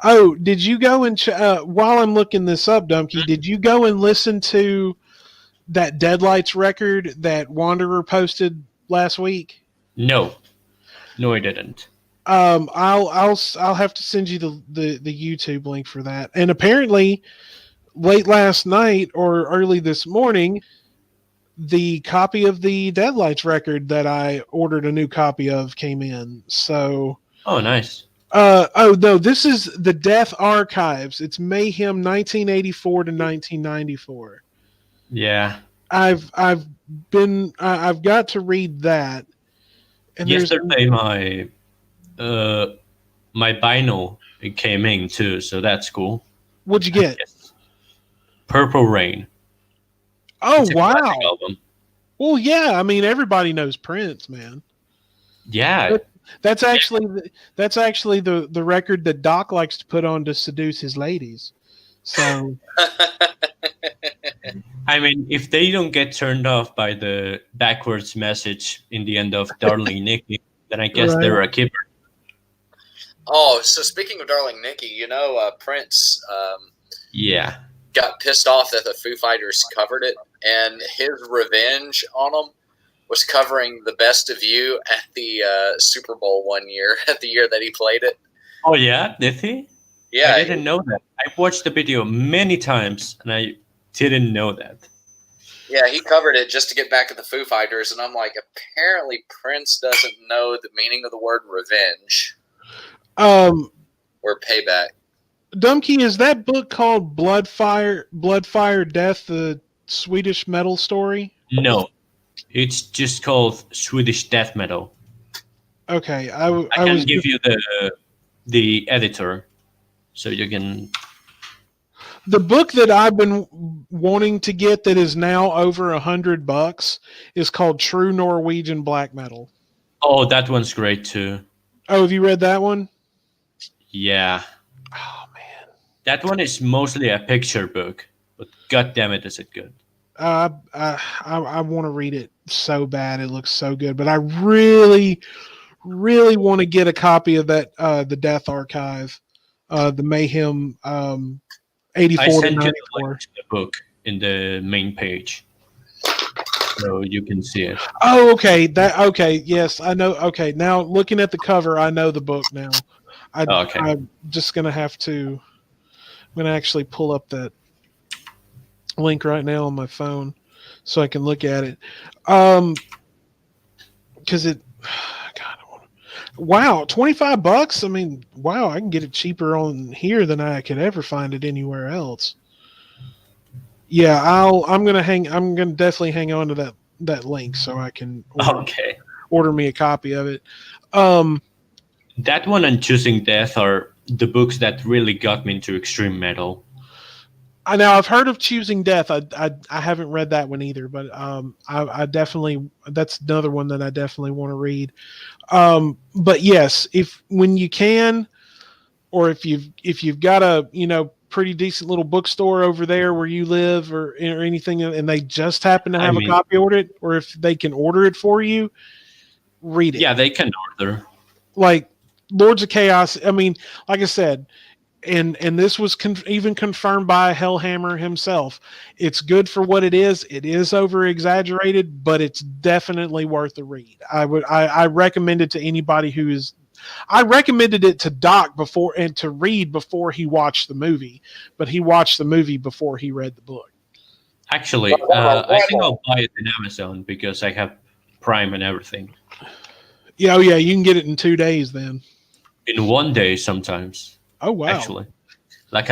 Oh, did you go and while I'm looking this up, Dumbcky, did you go and listen to that Deadlights record that Wanderer posted last week? No, I didn't. I'll have to send you the YouTube link for that. And apparently, late last night or early this morning, the copy of the Deadlights record that I ordered a new copy of came in. So. Oh, nice. Oh no, this is the Death Archives. It's Mayhem 1984 to 1994. Yeah. I've got to read that. And yesterday my vinyl it came in too, so that's cool. What'd you get? Purple Rain. Oh wow! Well, yeah. I mean, everybody knows Prince, man. Yeah. That's actually the record that Doc likes to put on to seduce his ladies. So, I mean, if they don't get turned off by the backwards message in the end of Darling Nikki, then I guess they're a keeper. Oh, so speaking of Darling Nikki, Prince got pissed off that the Foo Fighters covered it, and his revenge on them was covering The Best of You at the Super Bowl one year, at the year that he played it. Oh, yeah? Did he? Yeah. I didn't know that. I watched the video many times, and I didn't know that. Yeah, he covered it just to get back at the Foo Fighters, and I'm like, apparently Prince doesn't know the meaning of the word revenge. Or payback. Dumbcky, is that book called Bloodfire Death, the Swedish metal story? No. It's just called Swedish death metal. Okay, I can give you the editor. so you can. The book that I've been wanting to get that is now over $100 is called True Norwegian Black Metal. Oh, that one's great too. Oh, have you read that one? Yeah, Oh man, that one is mostly a picture book, but god damn it, is it good? I want to read it so bad. It looks so good, but I really want to get a copy of that the Death Archive, the Mayhem I 84 to sent you the 94. link to the book in the main page, so you can see it. Oh, okay. Yes, I know. Okay, now looking at the cover, I know the book now. Okay. I'm just gonna have to. I'm gonna actually pull up that link right now on my phone so I can look at it. Because it. God, wow, $25. I mean, wow, I can get it cheaper on here than I could ever find it anywhere else. Yeah, I'm gonna definitely hang on to that link so I can Okay. order me a copy of it. That one and Choosing Death are the books that really got me into extreme metal. I've heard of Choosing Death. I haven't read that one either, but I definitely, that's another one that I definitely want to read. But yes, when you can, or if you've got a pretty decent little bookstore over there where you live or anything, and they just happen to have a copy ordered, or if they can order it for you, read it. Yeah, they can order. Like Lords of Chaos. I mean, like I said, and this was even confirmed by Hellhammer himself. It's good for what it is. It is over exaggerated, but it's definitely worth a read. I recommend it to anybody who is. I recommended it to Doc before and to read before he watched the movie, but he watched the movie before he read the book. Actually, I think I'll buy it in Amazon because I have Prime and everything. Yeah, yeah, you can get it in 2 days then. In 1 day sometimes. Oh wow! Actually, like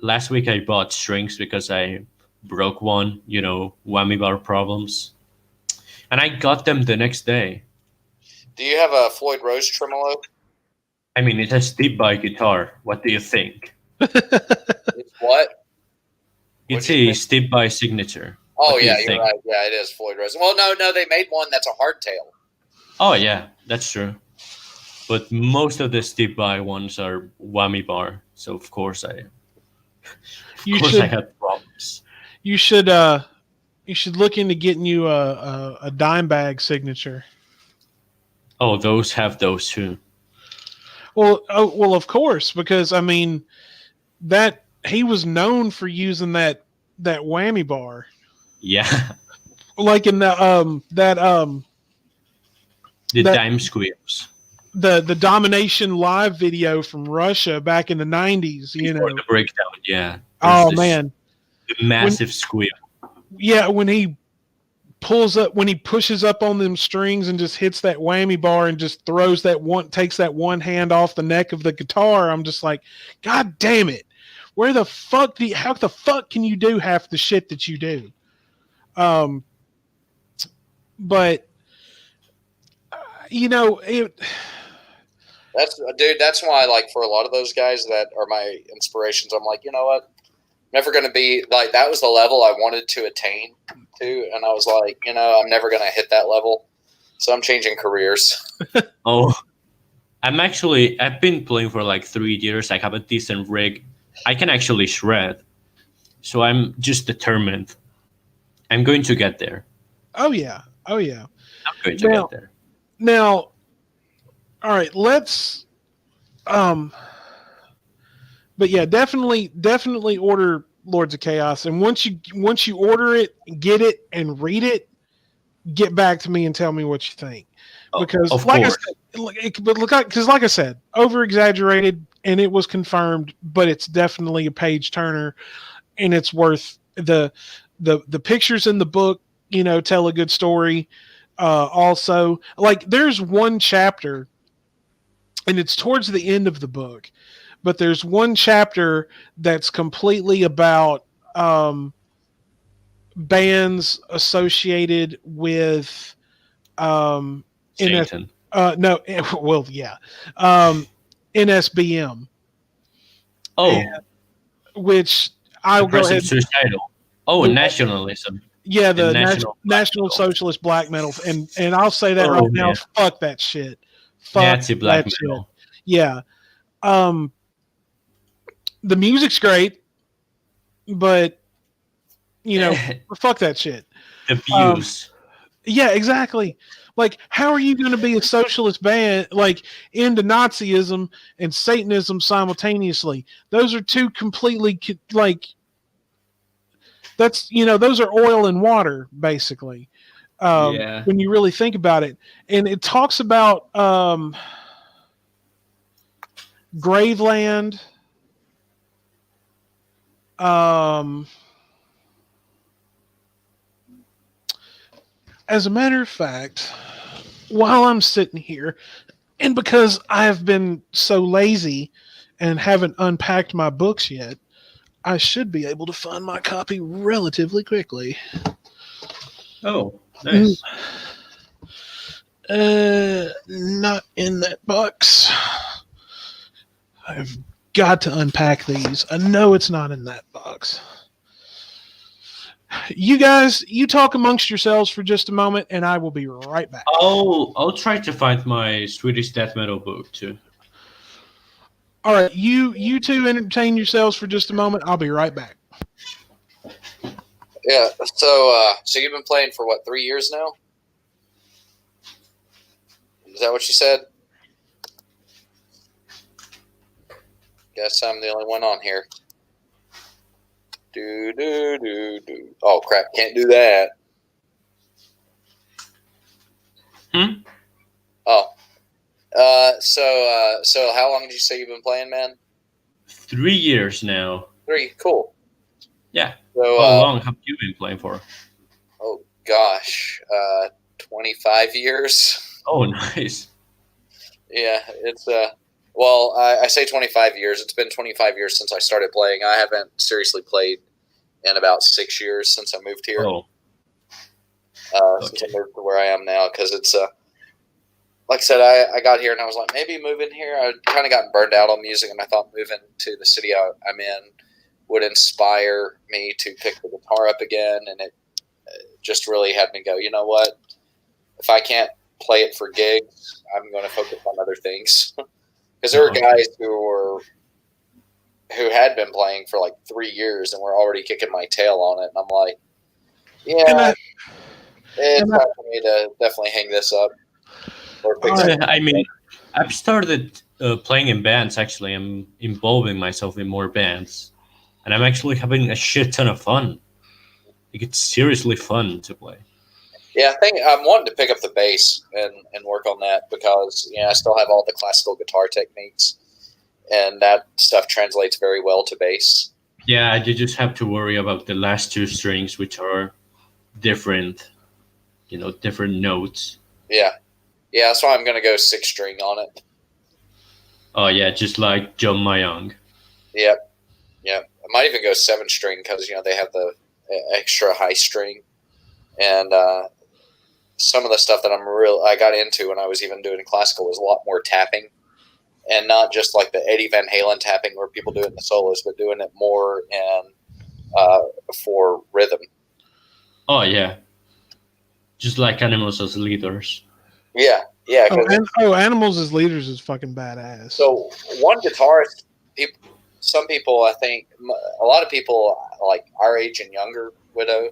last week I bought strings because I broke one. Whammy bar problems, and I got them the next day. Do you have a Floyd Rose tremolo? I mean, it has deep by guitar. What do you think? It's what? It's a Steve by signature. Oh yeah, you're right. Yeah, it is Floyd Rose. Well, no, they made one that's a hardtail. Oh yeah, that's true. But most of the Steve by ones are whammy bar, so of course I had problems. You should look into getting you a dime bag signature. Oh, those have those too. Well, of course, because I mean that he was known for using that whammy bar. Yeah. Like in the dime squeals. The Domination live video from Russia back in the 90s, Before the breakdown, yeah. Oh man. The massive squeal. Yeah, when he pushes up on them strings and just hits that whammy bar and just takes that one hand off the neck of the guitar, I'm just like, God damn it. How the fuck can you do half the shit that you do? But that's why, like, for a lot of those guys that are my inspirations, I'm like, you know what? Never going to be like, that was the level I wanted to attain to. And I was like, I'm never going to hit that level. So I'm changing careers. Oh, I've been playing for like 3 years. I have a decent rig. I can actually shred. So I'm just determined. I'm going to get there. Oh yeah. I'm going to get there. Now, all right, let's but yeah, definitely order Lords of Chaos, and once you order it, get it and read it, get back to me and tell me what you think. Because like I said, over exaggerated, and it was confirmed, but it's definitely a page turner, and it's worth the pictures in the book, tell a good story. Also, like, there's one chapter, and it's towards the end of the book, but there's one chapter that's completely about bands associated with Satan. NSBM. Oh, which I will go depressing ahead. suicidal. Oh, nationalism. Yeah, the And national black National metal. Socialist Black Metal, and I'll say that right Oh now. man, Fuck that shit. Fuck Nazi black that shit. metal. Yeah. The music's great, but fuck that shit. The views. Yeah, exactly. Like, how are you going to be a socialist band, like, into Nazism and Satanism simultaneously? Those are two completely, like, those are oil and water, basically, Yeah. when you really think about it. And it talks about Graveland. As a matter of fact, while I'm sitting here, and because I have been so lazy and haven't unpacked my books yet, I should be able to find my copy relatively quickly. Oh, nice. Not in that box. I've got to unpack these. I know it's not in that box. You guys, you talk amongst yourselves for just a moment, and I will be right back. I'll try to find my Swedish death metal book too. All right, you two entertain yourselves for just a moment. I'll be right back. Yeah. So you've been playing for what, 3 years now? Is that what you said? Guess I'm the only one on here. Do. Oh crap! Can't do that. Oh. So how long did you say you've been playing, man? 3 years now. 3. Cool. Yeah. So How long have you been playing for? Oh gosh, 25 years. Oh, nice. Yeah, it's well, I say 25 years. It's been 25 years since I started playing. I haven't seriously played in about 6 years since I moved here. Oh. Since I moved to where I am now, because it's like I said, I got here and I was like, maybe moving here. I kind of gotten burned out on music, and I thought moving to the city I'm in would inspire me to pick the guitar up again, and it just really had me go, you know what? If I can't play it for gigs, I'm going to focus on other things. Because there were guys who had been playing for like 3 years and were already kicking my tail on it, and I'm like, yeah, it's time for me to definitely hang this up. I mean, I've started playing in bands. Actually, I'm involving myself in more bands, and I'm actually having a shit ton of fun. Like, it's seriously fun to play. Yeah, I think I'm wanting to pick up the bass and work on that, because I still have all the classical guitar techniques, and that stuff translates very well to bass. Yeah, you just have to worry about the last 2 strings, which are different, different notes. Yeah, that's why I'm going to go 6-string on it. Oh yeah, just like John Mayang. Yep. I might even go 7-string, because they have the extra high string, and some of the stuff that I got into when I was even doing classical was a lot more tapping, and not just like the Eddie Van Halen tapping where people do it in the solos, but doing it more for rhythm. Oh yeah, just like Animals as leaders. Yeah. Animals as leaders is fucking badass. So one guitarist, some people, I think, a lot of people like our age and younger, Widow,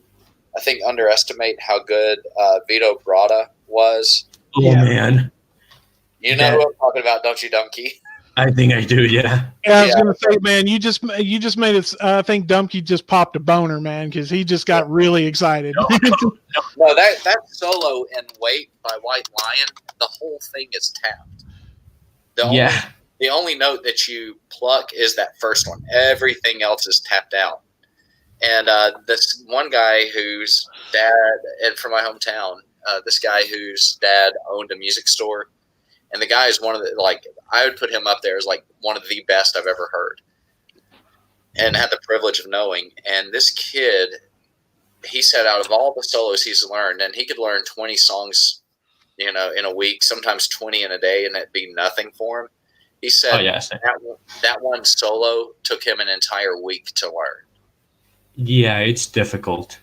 I think underestimate how good Vito Bratta was. Oh man, you know who I'm talking about, don't you, Dumbcky? I think I do. Yeah. I was gonna say, man, you just made it. I think Dumbky just popped a boner, man, because he just got really excited. No, that solo in "Wait" by White Lion, the whole thing is tapped. The only note that you pluck is that first one. Everything else is tapped out. And this one guy whose dad, and from my hometown, this guy whose dad owned a music store, and the guy is one of the, I would put him up there as like one of the best I've ever heard, and had the privilege of knowing. And this kid, he said out of all the solos he's learned, and he could learn 20 songs, in a week, sometimes 20 in a day, and it'd be nothing for him. He said Oh yes, that one solo took him an entire week to learn. yeah, it's difficult,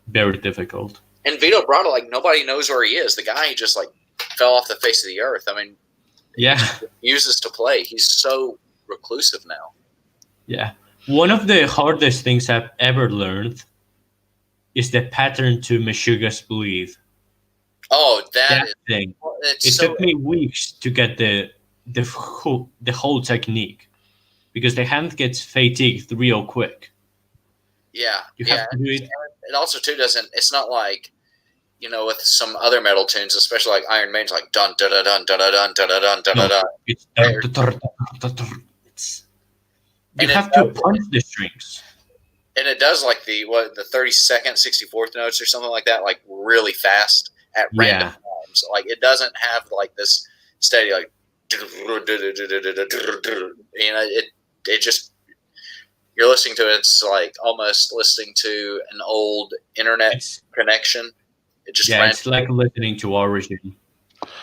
very difficult. And Vito Bratta, like nobody knows where he is. The guy just like fell off the face of the earth. I mean, Yeah, he refuses to play. He's so reclusive now. yeah. One of the hardest things I've ever learned is the pattern to Meshuggah's Bleed. Oh, That thing. It so, took me weeks to get the whole technique because the hand gets fatigued real quick. Yeah, You have to do it. It also too doesn't. It's not like with some other metal tunes, especially like Iron Maiden's, like dun dun dun dun dun dun dun dun dun dun. It's you have to punch the strings. And it does like the 32nd, 64th notes or something like that, like really fast at random times. Like it doesn't have like this steady like it just you're listening to it. It's like almost listening to an old internet connection. It just it's like listening to Origin.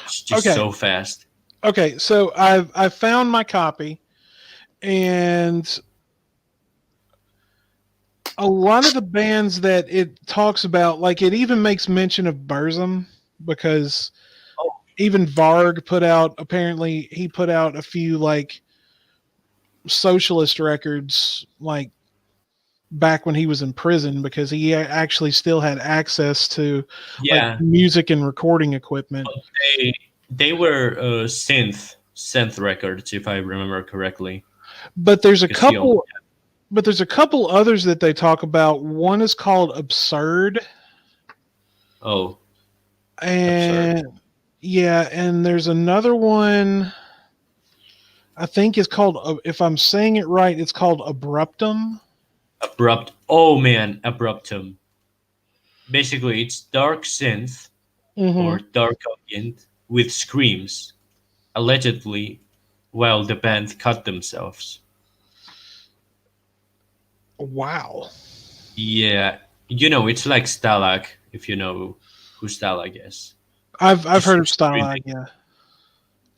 It's just so fast. Okay, so I found my copy, and a lot of the bands that it talks about, like it even makes mention of Burzum, because even Varg apparently he put out a few like socialist records like back when he was in prison, because he actually still had access to like music and recording equipment. They were synth records, if I remember correctly. But there's a couple. But there's a couple others that they talk about. One is called Absurd. Oh. And Absurd. Yeah, and there's another one I think is called, if I'm saying it right, it's called Abruptum. Oh man, Abruptum. Basically, it's dark synth or dark ambient with screams, allegedly, while the band cut themselves. Wow. Yeah, it's like Stalag, if you know who Stalag is. I've heard of Stalag, yeah.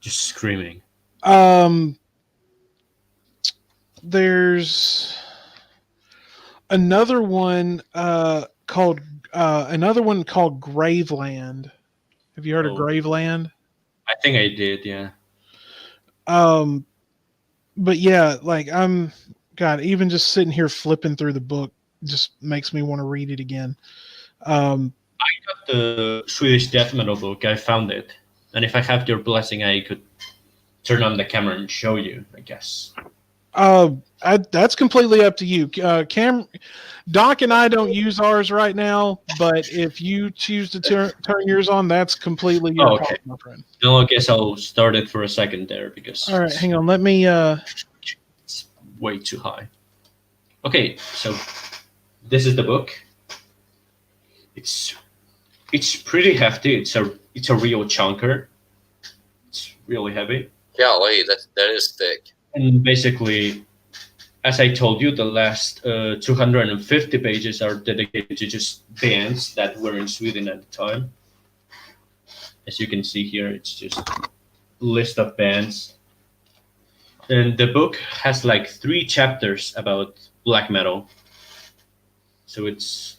Just screaming. There's another one called Graveland. Have you heard of Graveland? I think I did, yeah. But yeah, like God, even just sitting here flipping through the book just makes me want to read it again. I got the Swedish death metal book. I found it. And if I have your blessing, I could turn on the camera and show you, I guess. That's completely up to you. Doc and I don't use ours right now, but if you choose to turn yours on, that's completely your call, my friend. No, I guess I'll start it for a second there because... All right, hang on. Let me... It's way too high. Okay, so this is the book. It's pretty hefty. It's a real chunker. It's really heavy. Golly, that is thick. And basically, as I told you, the last 250 pages are dedicated to just bands that were in Sweden at the time. As you can see here, it's just a list of bands. And the book has like 3 chapters about black metal. So it's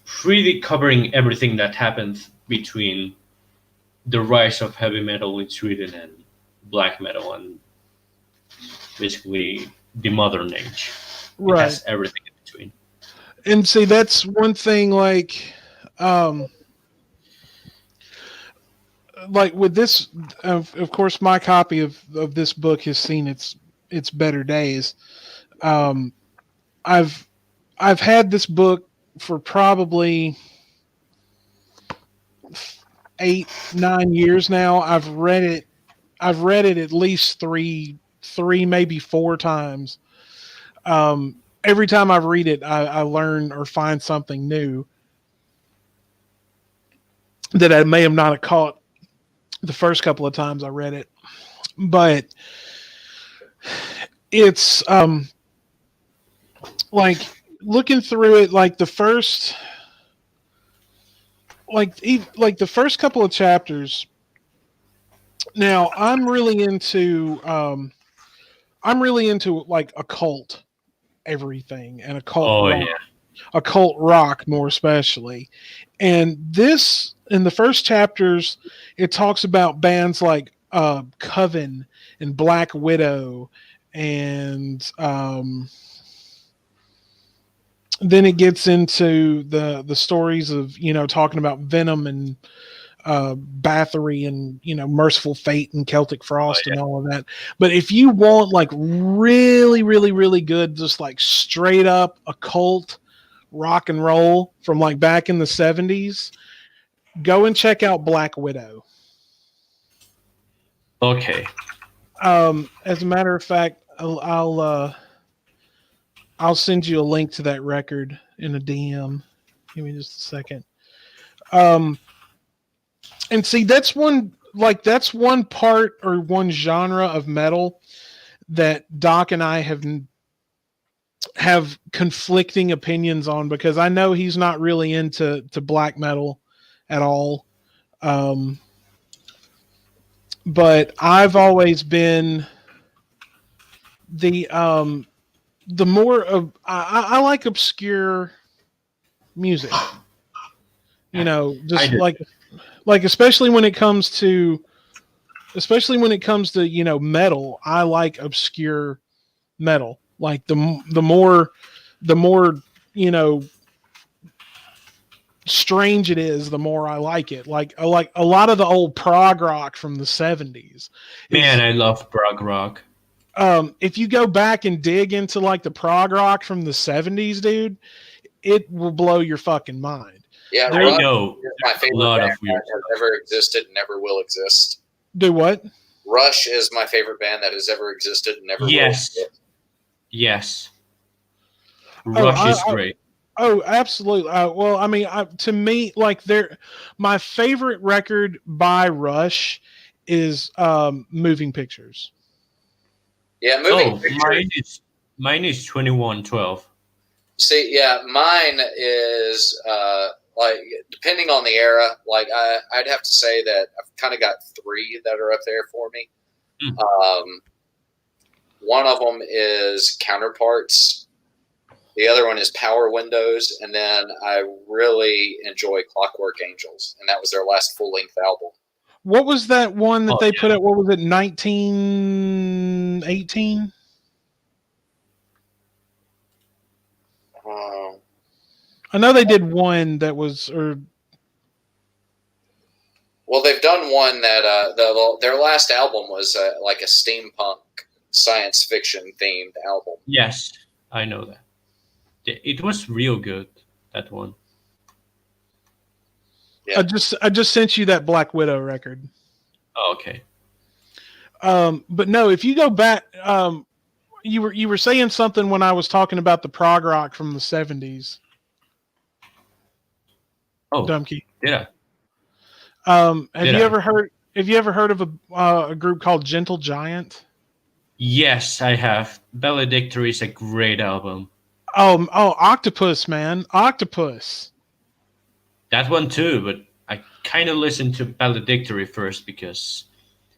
pretty covering everything that happened between the rise of heavy metal in Sweden and black metal and basically the modern age. Right. It has everything in between. And see, that's one thing, like with this, of course, my copy of this book has seen its better days. I've had this book for probably 8-9 years now. I've read it at least three, maybe 4 times. Every time I read it, I learn or find something new that I may have not caught the first couple of times I read it. But it's like looking through it, like the first couple of chapters, Now I'm really into like occult everything and Oh yeah. occult rock more especially. And this in the first chapters, it talks about bands like Coven and Black Widow, and then it gets into the stories of talking about Venom and Bathory and Merciful Fate and Celtic Oh Frost yeah. and all of that. But if you want like really, really, really good, just like straight up occult rock and roll from like back in the 70s, go and check out Black Widow. Okay. As a matter of fact, I'll send you a link to that record in a DM. Give me just a second. Um, and see, that's one part or one genre of metal that Doc and I have conflicting opinions on, because I know he's not really into black metal at all. Um, but I've always been the more of I like obscure music. I Just do. like especially when it comes to metal. I like obscure metal. Like the more you know strange it is, the more I like it. Like I like a lot of the old prog rock from the 70s Man, is I love prog rock. if you go back and dig into like the prog rock from the 70s, dude, it will blow your fucking mind. Yeah, There, I Rush know is my there's a favorite lot band of weird that has stuff. ever existed and never will exist. do what? Rush is my favorite band that has ever existed and never will Yes. exist. Yes. Oh, Rush is great. oh, absolutely. Well, I mean, to me, like my favorite record by Rush is Moving Pictures. Yeah, moving Oh, pictures. mine is 2112. See, yeah, mine is like depending on the era. Like I'd have to say that I've kind of got three that are up there for me. Mm. One of them is Counterparts. The other one is Power Windows, and then I really enjoy Clockwork Angels, and that was their last full length album. What was that one that Oh, they yeah. put out? What was it? 1918. I know they did one that was, or Well, they've done one that their last album was like a steampunk science fiction themed album. Yes, I know that. It was real good, that one. Yeah. I just sent you that Black Widow record. Oh, okay. But no, if you go back, you were saying something when I was talking about the prog rock from the 70s. Oh, Dumbky. did I? Have you ever heard of a group called Gentle Giant? Yes, I have. Valedictory is a great album. Oh, Octopus, man, Octopus. That one too, but I kind of listened to Valedictory first because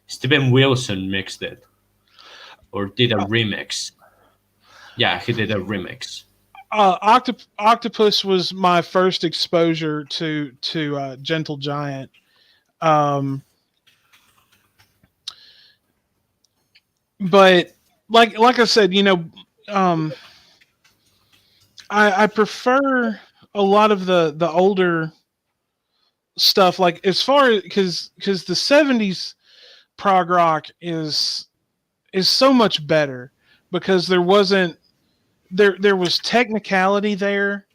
Steven Wilson mixed it. Or did a remix. Yeah, he did a remix. Octopus was my first exposure to Gentle Giant. But like I said, I prefer a lot of the older stuff. Like as far as because the 70s prog rock is so much better, because there was technicality there,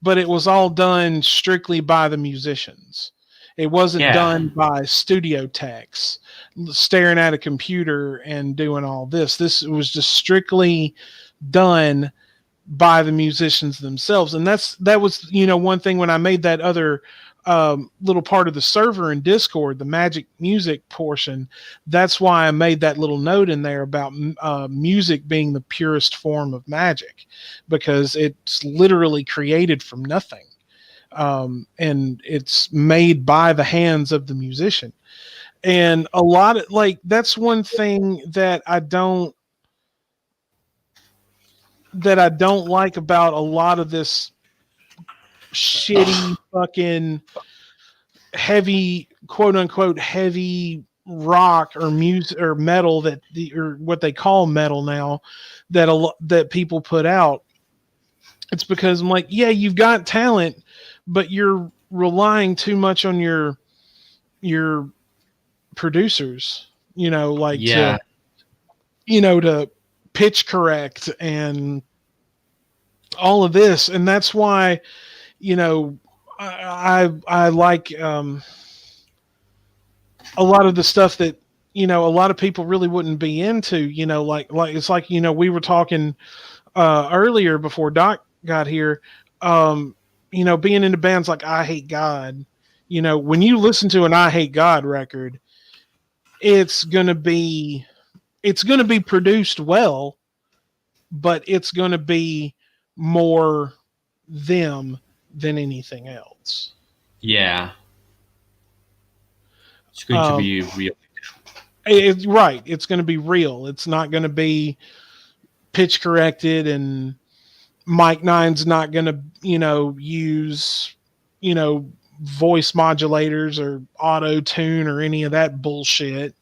but it was all done strictly by the musicians. It wasn't done by studio techs staring at a computer and doing all this. This was just strictly done by the musicians themselves. And that was one thing when I made that other little part of the server in Discord, the magic music portion. That's why I made that little note in there about music being the purest form of magic, because it's literally created from nothing, and it's made by the hands of the musician. And a lot of like that's one thing that I don't like about a lot of this shitty fucking heavy, quote unquote, heavy rock or music or metal or what they call metal now that people put out. It's because I'm like, yeah, you've got talent, but you're relying too much on your producers, like Yeah, to pitch correct and all of this. And that's why, I like a lot of the stuff that a lot of people really wouldn't be into. Like it's like we were talking earlier before Doc got here. Being into bands like I Hate God. When you listen to an I Hate God record, it's gonna be produced well, but it's gonna be more them than anything else. yeah. It's going to be real. Right. It's going to be real. It's not going to be pitch corrected, and Mike Nine's not going to, use, voice modulators or auto tune or any of that bullshit.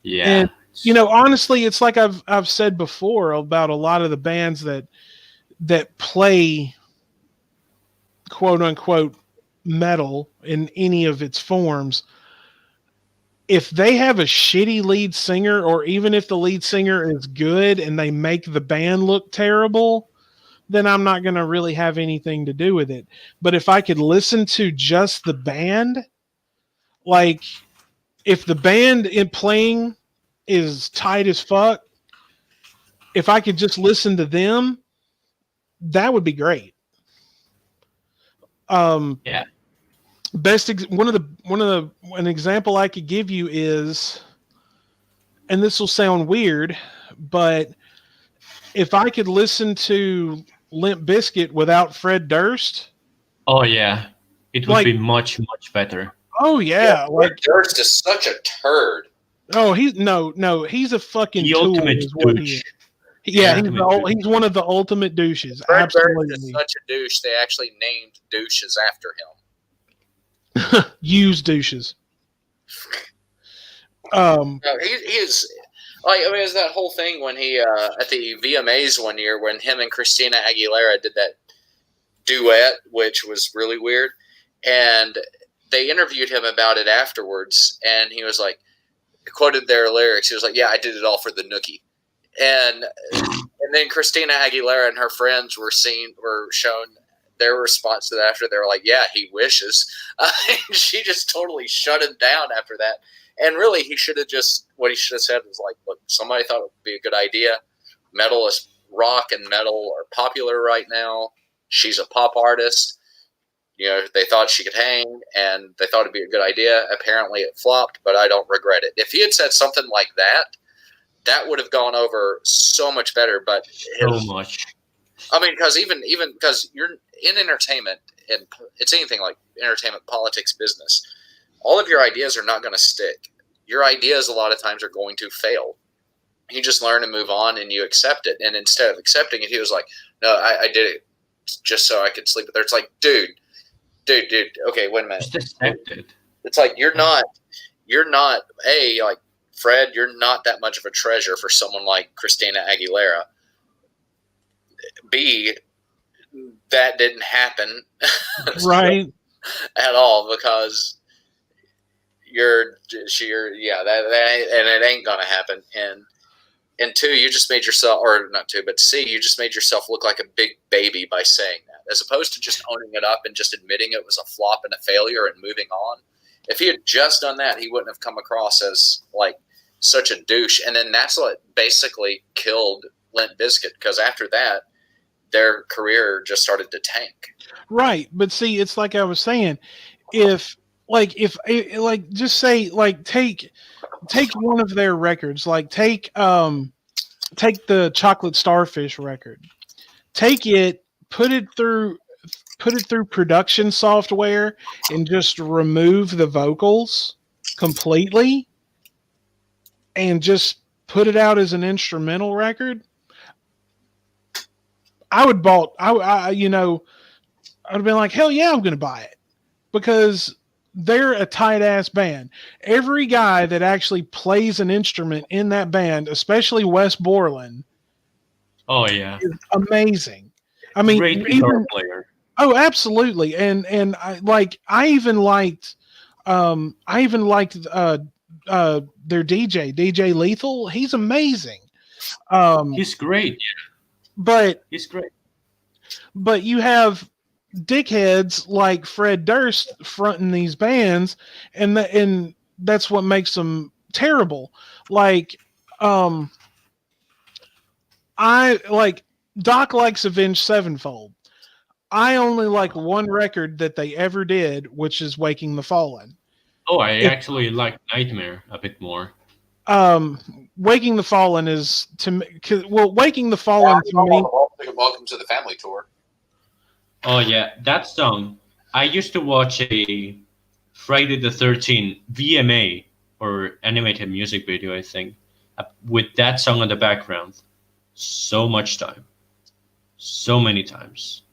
Yeah. And, honestly, it's like I've said before about a lot of the bands that play quote unquote metal in any of its forms. If they have a shitty lead singer, or even if the lead singer is good and they make the band look terrible, then I'm not going to really have anything to do with it. But if I could listen to just the band, like if the band in playing is tight as fuck, if I could just listen to them, that would be great. Yeah. An example I could give you is, and this will sound weird, but if I could listen to Limp Bizkit without Fred Durst, Oh yeah, it would be much better. Oh yeah, Fred Durst is such a turd. Oh, he's a fucking The tool. ultimate Is what douche. he's one of the ultimate douches. Fred Absolutely, Durst is such a douche. They actually named douches after him. Use douches. No, he's like, I mean, it's that whole thing when he at the VMAs one year when him and Christina Aguilera did that duet, which was really weird, and they interviewed him about it afterwards, and he was like, quoted their lyrics. He was like, "Yeah, I did it all for the nookie," and then Christina Aguilera and her friends were shown their response to that after. They were like, "Yeah, he wishes." She just totally shut him down after that. And really, what he should have said was like, "Look, somebody thought it would be a good idea. Rock and metal are popular right now. She's a pop artist. They thought she could hang, and they thought it'd be a good idea. Apparently, it flopped, but I don't regret it." If he had said something like that, that would have gone over so much better. But So much. I mean, because even because you're in entertainment, and it's anything like entertainment, politics, business, all of your ideas are not going to stick. Your ideas a lot of times are going to fail. You just learn and move on, and you accept it. And instead of accepting it, he was like, "No, I did it just so I could sleep." But it's like, dude. Okay, wait a minute. Just accept it. It's like you're not like Fred. You're not that much of a treasure for someone like Christina Aguilera. B, that didn't happen, right? At all, because that and it ain't gonna happen. And two, you just made yourself, or not two, but C, you just made yourself look like a big baby by saying that, as opposed to just owning it up and just admitting it was a flop and a failure and moving on. If he had just done that, he wouldn't have come across as like such a douche. And then that's what basically killed Limp Bizkit, because after that, their career just started to tank. Right, but see, it's like I was saying, if just say like take one of their records, like take the Chocolate Starfish record, take it, put it through production software and just remove the vocals, completely and just put it out as an instrumental record, I would bought. I you know, I'd have been like, hell yeah, I'm going to buy it because they're a tight ass band. Every guy that actually plays an instrument in that band, especially Wes Borland, Oh yeah, is amazing. I mean, great guitar even player. oh, absolutely, and I even liked their DJ Lethal. He's amazing. Um, He's great. but He's great. but you have dickheads like Fred Durst fronting these bands, and that's what makes them terrible. Like, um, I like Doc likes Avenged Sevenfold. I only like one record that they ever did, which is Waking the Fallen. Oh, I If actually like Nightmare a bit more. Waking the Fallen is to me, Waking the Yeah, Fallen to me. Welcome to the Family Tour. Oh yeah, that song. I used to watch a Friday the 13th VMA or animated music video, I think, with that song in the background. So much time, so many times.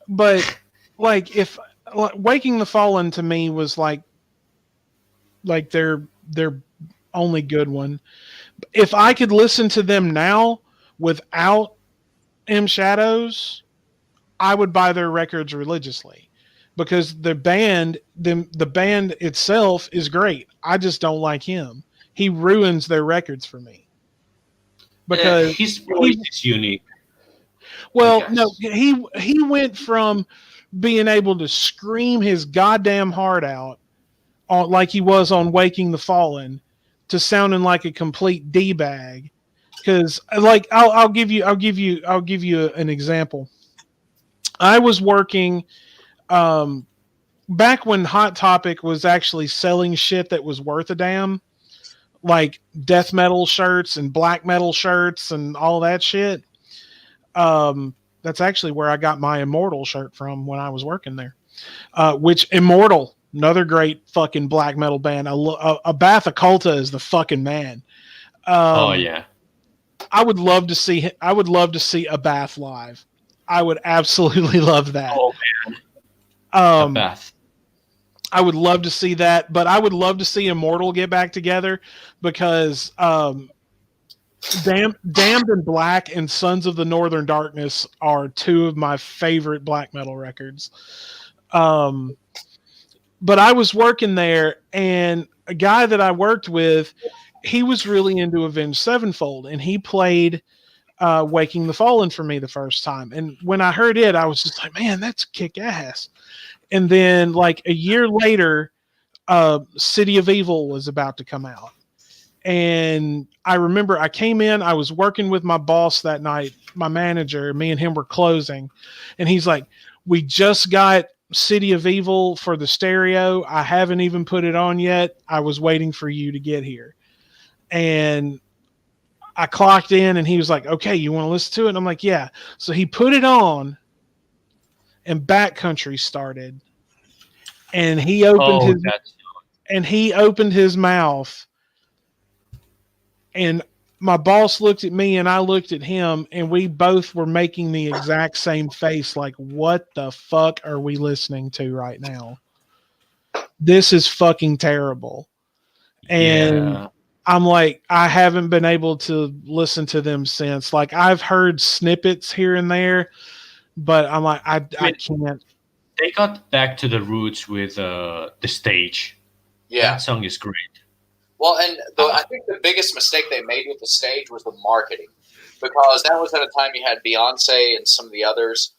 But like if like, Waking the Fallen to me was like their only good one. If I could listen to them now without M Shadows, I would buy their records religiously because the band itself is great. I just don't like him. He ruins their records for me because His voice he is unique, I well no guess. he went from being able to scream his goddamn heart out on like he was on Waking the Fallen to sounding like a complete d bag. Because like I'll give you an example. I was working um, back when Hot Topic was actually selling shit that was worth a damn, like death metal shirts and black metal shirts and all that shit. That's actually where I got my Immortal shirt from when I was working there. Which Immortal, another great fucking black metal band. Abath Occulta is the fucking man. Oh Um, yeah. I would love to see. I would love to see Abath live. I would absolutely love that. Oh, a Um, bath. I would love to see that, but I would love to see Immortal get back together because Damned in Black and Sons of the Northern Darkness are two of my favorite black metal records. Um, but I was working there, and a guy that I worked with, he was really into Avenged Sevenfold, and he played Waking the Fallen for me the first time. And when I heard it, I was just like, man, that's kick ass. And then, like a year later, City of Evil was about to come out. And I remember I came in, I was working with my boss that night, my manager, me and him were closing. And he's like, we just got City of Evil for the stereo. I haven't even put it on yet. I was waiting for you to get here. And I clocked in and he was like, okay, you want to listen to it? And I'm like, yeah. So he put it on and Backcountry started. And Oh, that's he opened his mouth and my boss looked at me and I looked at him and we both were making the exact same face like what the fuck are we listening to right now? This is fucking terrible. And yeah. I'm like I haven't been able to listen to them since. Like I've heard snippets here and there, but I'm like I can't. They got back to the roots with the stage. Yeah. That song is great. Well, and I think the biggest mistake they made with the stage was the marketing, because that was at a time you had Beyonce and some of the others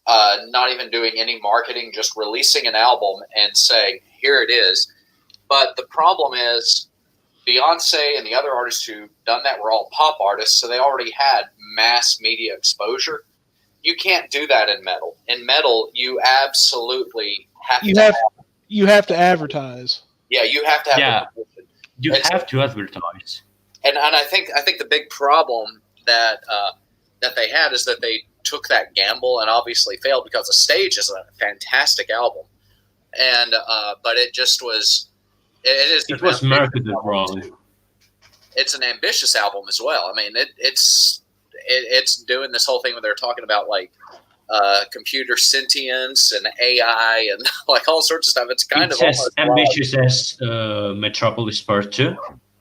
not even doing any marketing, just releasing an album and saying, here it is. But the problem is Beyonce and the other artists who done that were all pop artists, so they already had mass media exposure. You can't do that in metal. In metal, you absolutely have you have to advertise. Yeah, you have to have Yeah. the promotion. You have to advertise. And I think the big problem that that they had is that they took that gamble and obviously failed, because The Stage is a fantastic album, and but it It is. It was marketed wrong. It's an ambitious album as well. I mean, it's doing this whole thing where they're talking about like computer sentience and AI and like all sorts of stuff. It's kind of as ambitious as Metropolis Part 2.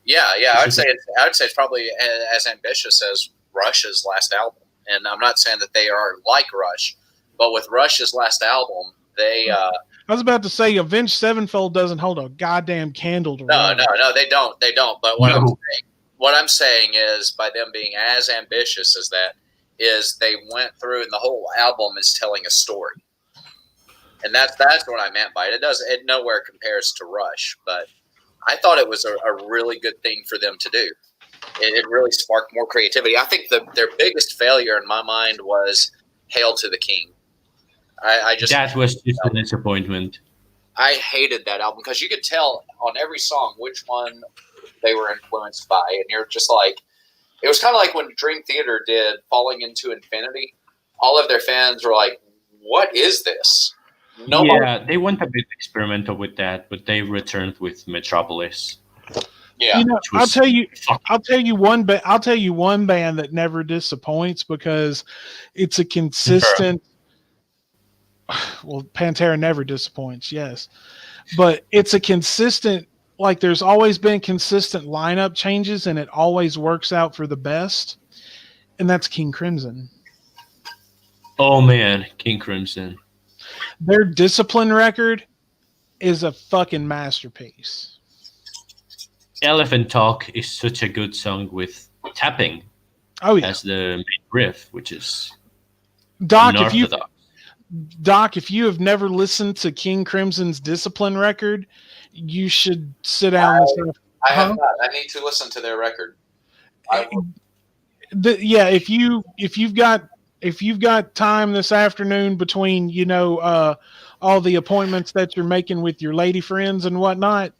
Yeah. I would say it's probably as ambitious as Rush's last album. And I'm not saying that they are like Rush, but with Rush's last album, they. I was about to say, Avenged Sevenfold doesn't hold a goddamn candle to. No, they don't. They don't. But what I'm saying is, by them being as ambitious as that, is they went through and the whole album is telling a story, and that's what I meant by it. It nowhere compares to Rush, but I thought it was a really good thing for them to do. It really sparked more creativity. I think their biggest failure in my mind was "Hail to the King." That was just a disappointment. I hated that album because you could tell on every song which one they were influenced by, and you're just like, it was kind of like when Dream Theater did "Falling into Infinity." All of their fans were like, "What is this?" They went a bit experimental with that, but they returned with Metropolis. Yeah, I'll tell you one band that never disappoints because it's a consistent. Well, Pantera never disappoints, yes, but it's a consistent. Like there's always been consistent lineup changes, and it always works out for the best. And that's King Crimson. Oh man, King Crimson. Their Discipline record is a fucking masterpiece. Elephant Talk is such a good song with tapping as the main riff, which is Doc, unorthodox. If you have never listened to King Crimson's Discipline record, you should sit down. I have not. I need to listen to their record. If you've got time this afternoon between all the appointments that you're making with your lady friends and whatnot,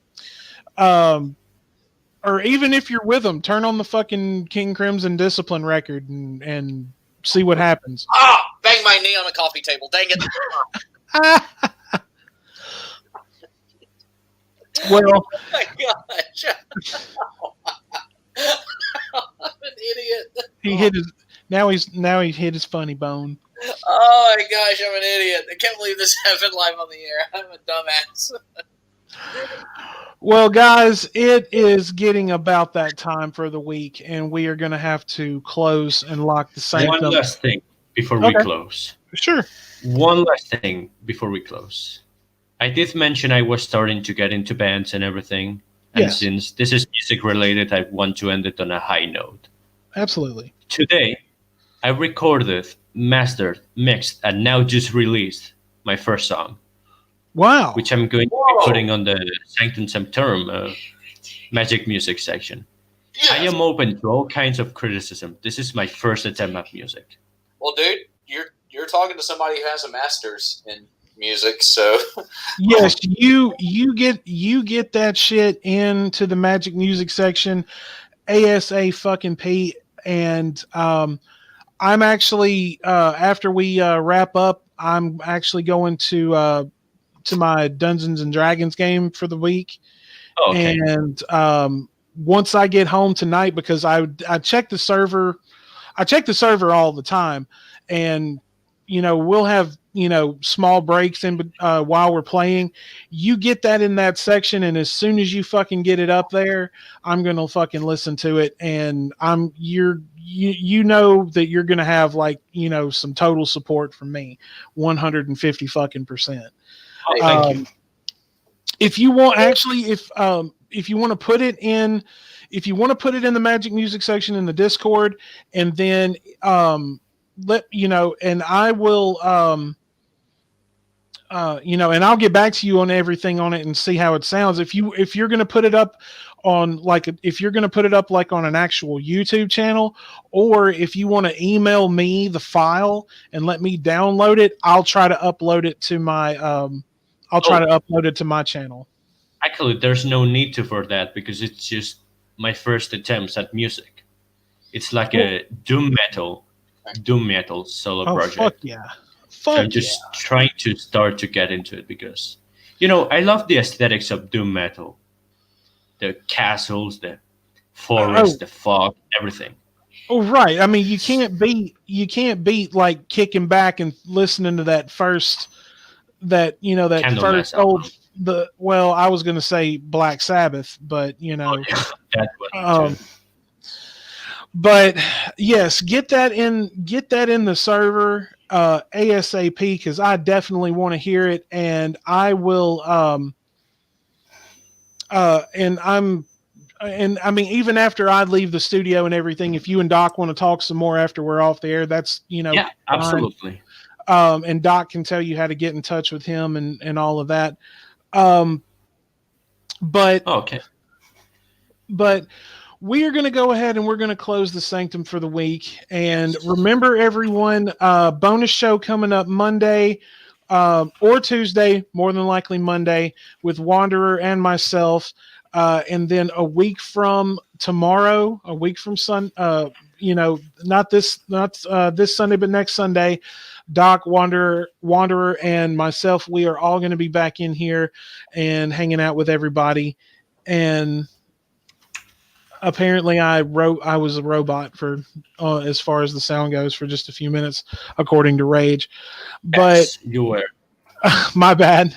or even if you're with them, turn on the fucking King Crimson Discipline record and see what happens. Bang my knee on the coffee table. Dang it. Well, oh my gosh. I'm an idiot. He hit his funny bone. Oh my gosh, I'm an idiot. I can't believe this happened live on the air. I'm a dumbass. Well, guys, it is getting about that time for the week, and we are going to have to close and lock the Sanctum. One last thing before we close. Sure. One last thing before we close. I did mention I was starting to get into bands and everything. And since this is music related, I want to end it on a high note. Absolutely. Today, I recorded, mastered, mixed, and now just released my first song. Wow. Which I'm going to be putting on the Sanctorum magic music section. Yes. I am open to all kinds of criticism. This is my first attempt at music. Well, dude, you're talking to somebody who has a master's in music, so yes, you get that shit into the magic music section ASA fucking P. And I'm actually after we wrap up, I'm actually going to my Dungeons and Dragons game for the week. Oh, okay. And once I get home tonight, because I check the server all the time, and we'll have small breaks in while we're playing. You get that in that section, and as soon as you fucking get it up there, I'm gonna fucking listen to it, and you know that you're gonna have some total support from me, 150 fucking %. Oh, thank you. If you want, actually, if you want to put it in, the magic music section in the Discord, and then and I will and I'll get back to you on everything on it and see how it sounds. If you're going to put it up on on an actual YouTube channel, or if you want to email me the file and let me download it, I'll try to upload it to my channel. Actually, there's no need for that because it's just my first attempts at music. It's like a doom metal solo project. Fuck yeah. So I'm just trying to start to get into it because, I love the aesthetics of doom metal. the castles, the forest, the fog, everything. Oh, right. I mean, you can't beat like kicking back and listening to that first Candlemass old album. I was going to say Black Sabbath, but That was um, too. but yes, get that in the server ASAP, because I definitely want to hear it, and I will and I mean, even after I leave the studio and everything, if you and Doc want to talk some more after we're off the air, that's Yeah, fine. absolutely. And Doc can tell you how to get in touch with him and all of that. Um, but Okay. but we are going to go ahead and we're going to close the Sanctum for the week. And remember, everyone, bonus show coming up Monday or Tuesday, more than likely Monday, with Wanderer and myself. And then a week from tomorrow, a week from not this Sunday, but next Sunday, Doc, Wanderer, and myself, we are all going to be back in here and hanging out with everybody. And apparently I was a robot for as far as the sound goes for just a few minutes, according to Rage. But Yes, you were. my bad.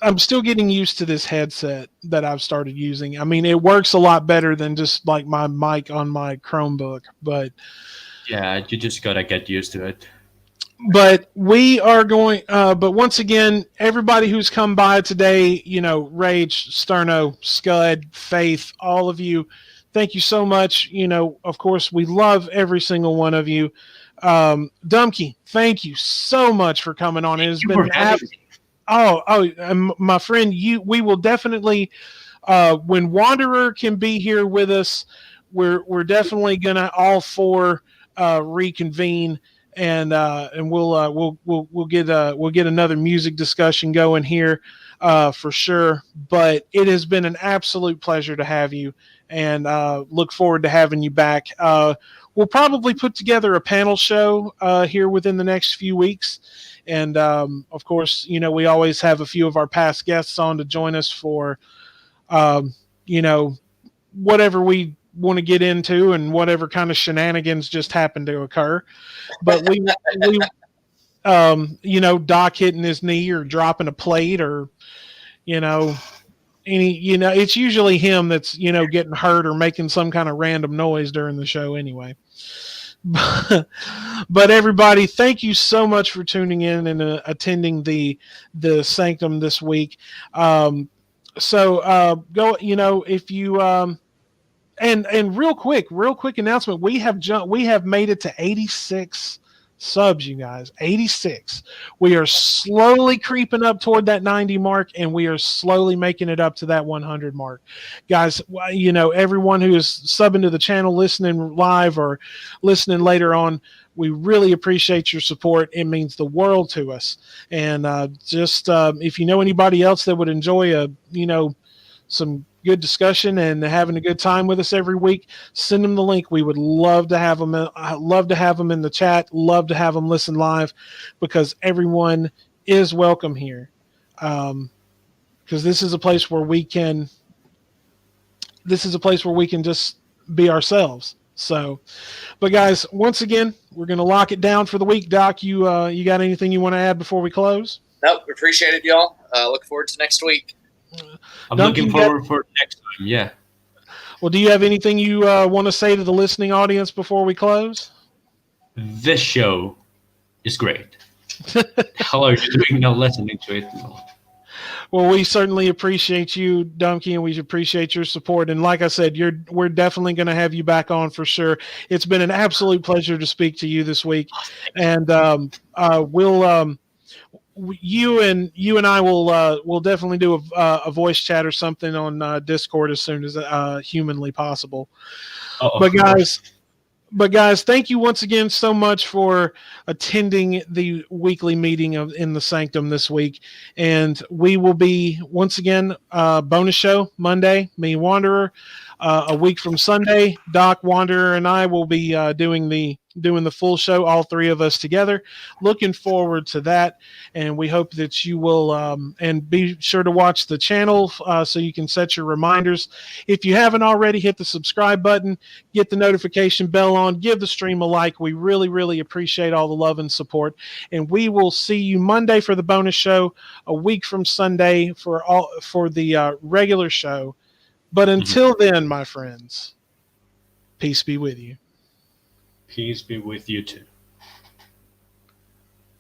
I'm still getting used to this headset that I've started using. I mean, it works a lot better than just like my mic on my Chromebook, but Yeah, you just gotta get used to it. but we are going but once again, everybody who's come by today, Rage, Sterno, Scud, Faith, all of you, thank you so much. Of course, we love every single one of you. Dumbcky, thank you so much for coming on. It has been my friend, we will definitely when Wanderer can be here with us, we're definitely gonna all four reconvene, and we'll get another music discussion going here for sure. But it has been an absolute pleasure to have you, and look forward to having you back. We'll probably put together a panel show here within the next few weeks. And of course, we always have a few of our past guests on to join us for, whatever we want to get into and whatever kind of shenanigans just happen to occur. But Doc hitting his knee or dropping a plate, or, it's usually him that's, getting hurt or making some kind of random noise during the show anyway. But everybody, thank you so much for tuning in and attending the Sanctum this week. So go, if you and real quick announcement, we have made it to 86 subs, you guys. 86. We are slowly creeping up toward that 90 mark, and we are slowly making it up to that 100 mark, guys. Everyone who is subbing to the channel, listening live or listening later on, we really appreciate your support. It means the world to us. And if you know anybody else that would enjoy some good discussion and having a good time with us every week, send them the link. We would love to have them. Love to have them in the chat. Love to have them listen live, because everyone is welcome here. Because this is a place where we can just be ourselves. So, but guys, once again, we're going to lock it down for the week. Doc, you got anything you want to add before we close? Nope. Appreciate it, y'all. Look forward to next week. I'm looking forward for next time. Yeah. Well, do you have anything you want to say to the listening audience before we close? This show is great. How are you doing now listening to it? Well, we certainly appreciate you, Dumbcky, and we appreciate your support. And like I said, we're definitely going to have you back on for sure. It's been an absolute pleasure to speak to you this week, and you and I will definitely do a voice chat or something on Discord as soon as humanly possible. But guys, thank you once again so much for attending the weekly meeting in the Sanctum this week. And we will be, once again, bonus show Monday, me, Wanderer. A week from Sunday, Doc, Wanderer, and I will be doing the doing the full show, all three of us together. Looking forward to that, and we hope that you will. And be sure to watch the channel so you can set your reminders. If you haven't already, hit the subscribe button, get the notification bell on, give the stream a like. We really, really appreciate all the love and support. And we will see you Monday for the bonus show, a week from Sunday for the regular show. But until then, my friends, peace be with you. Peace be with you too.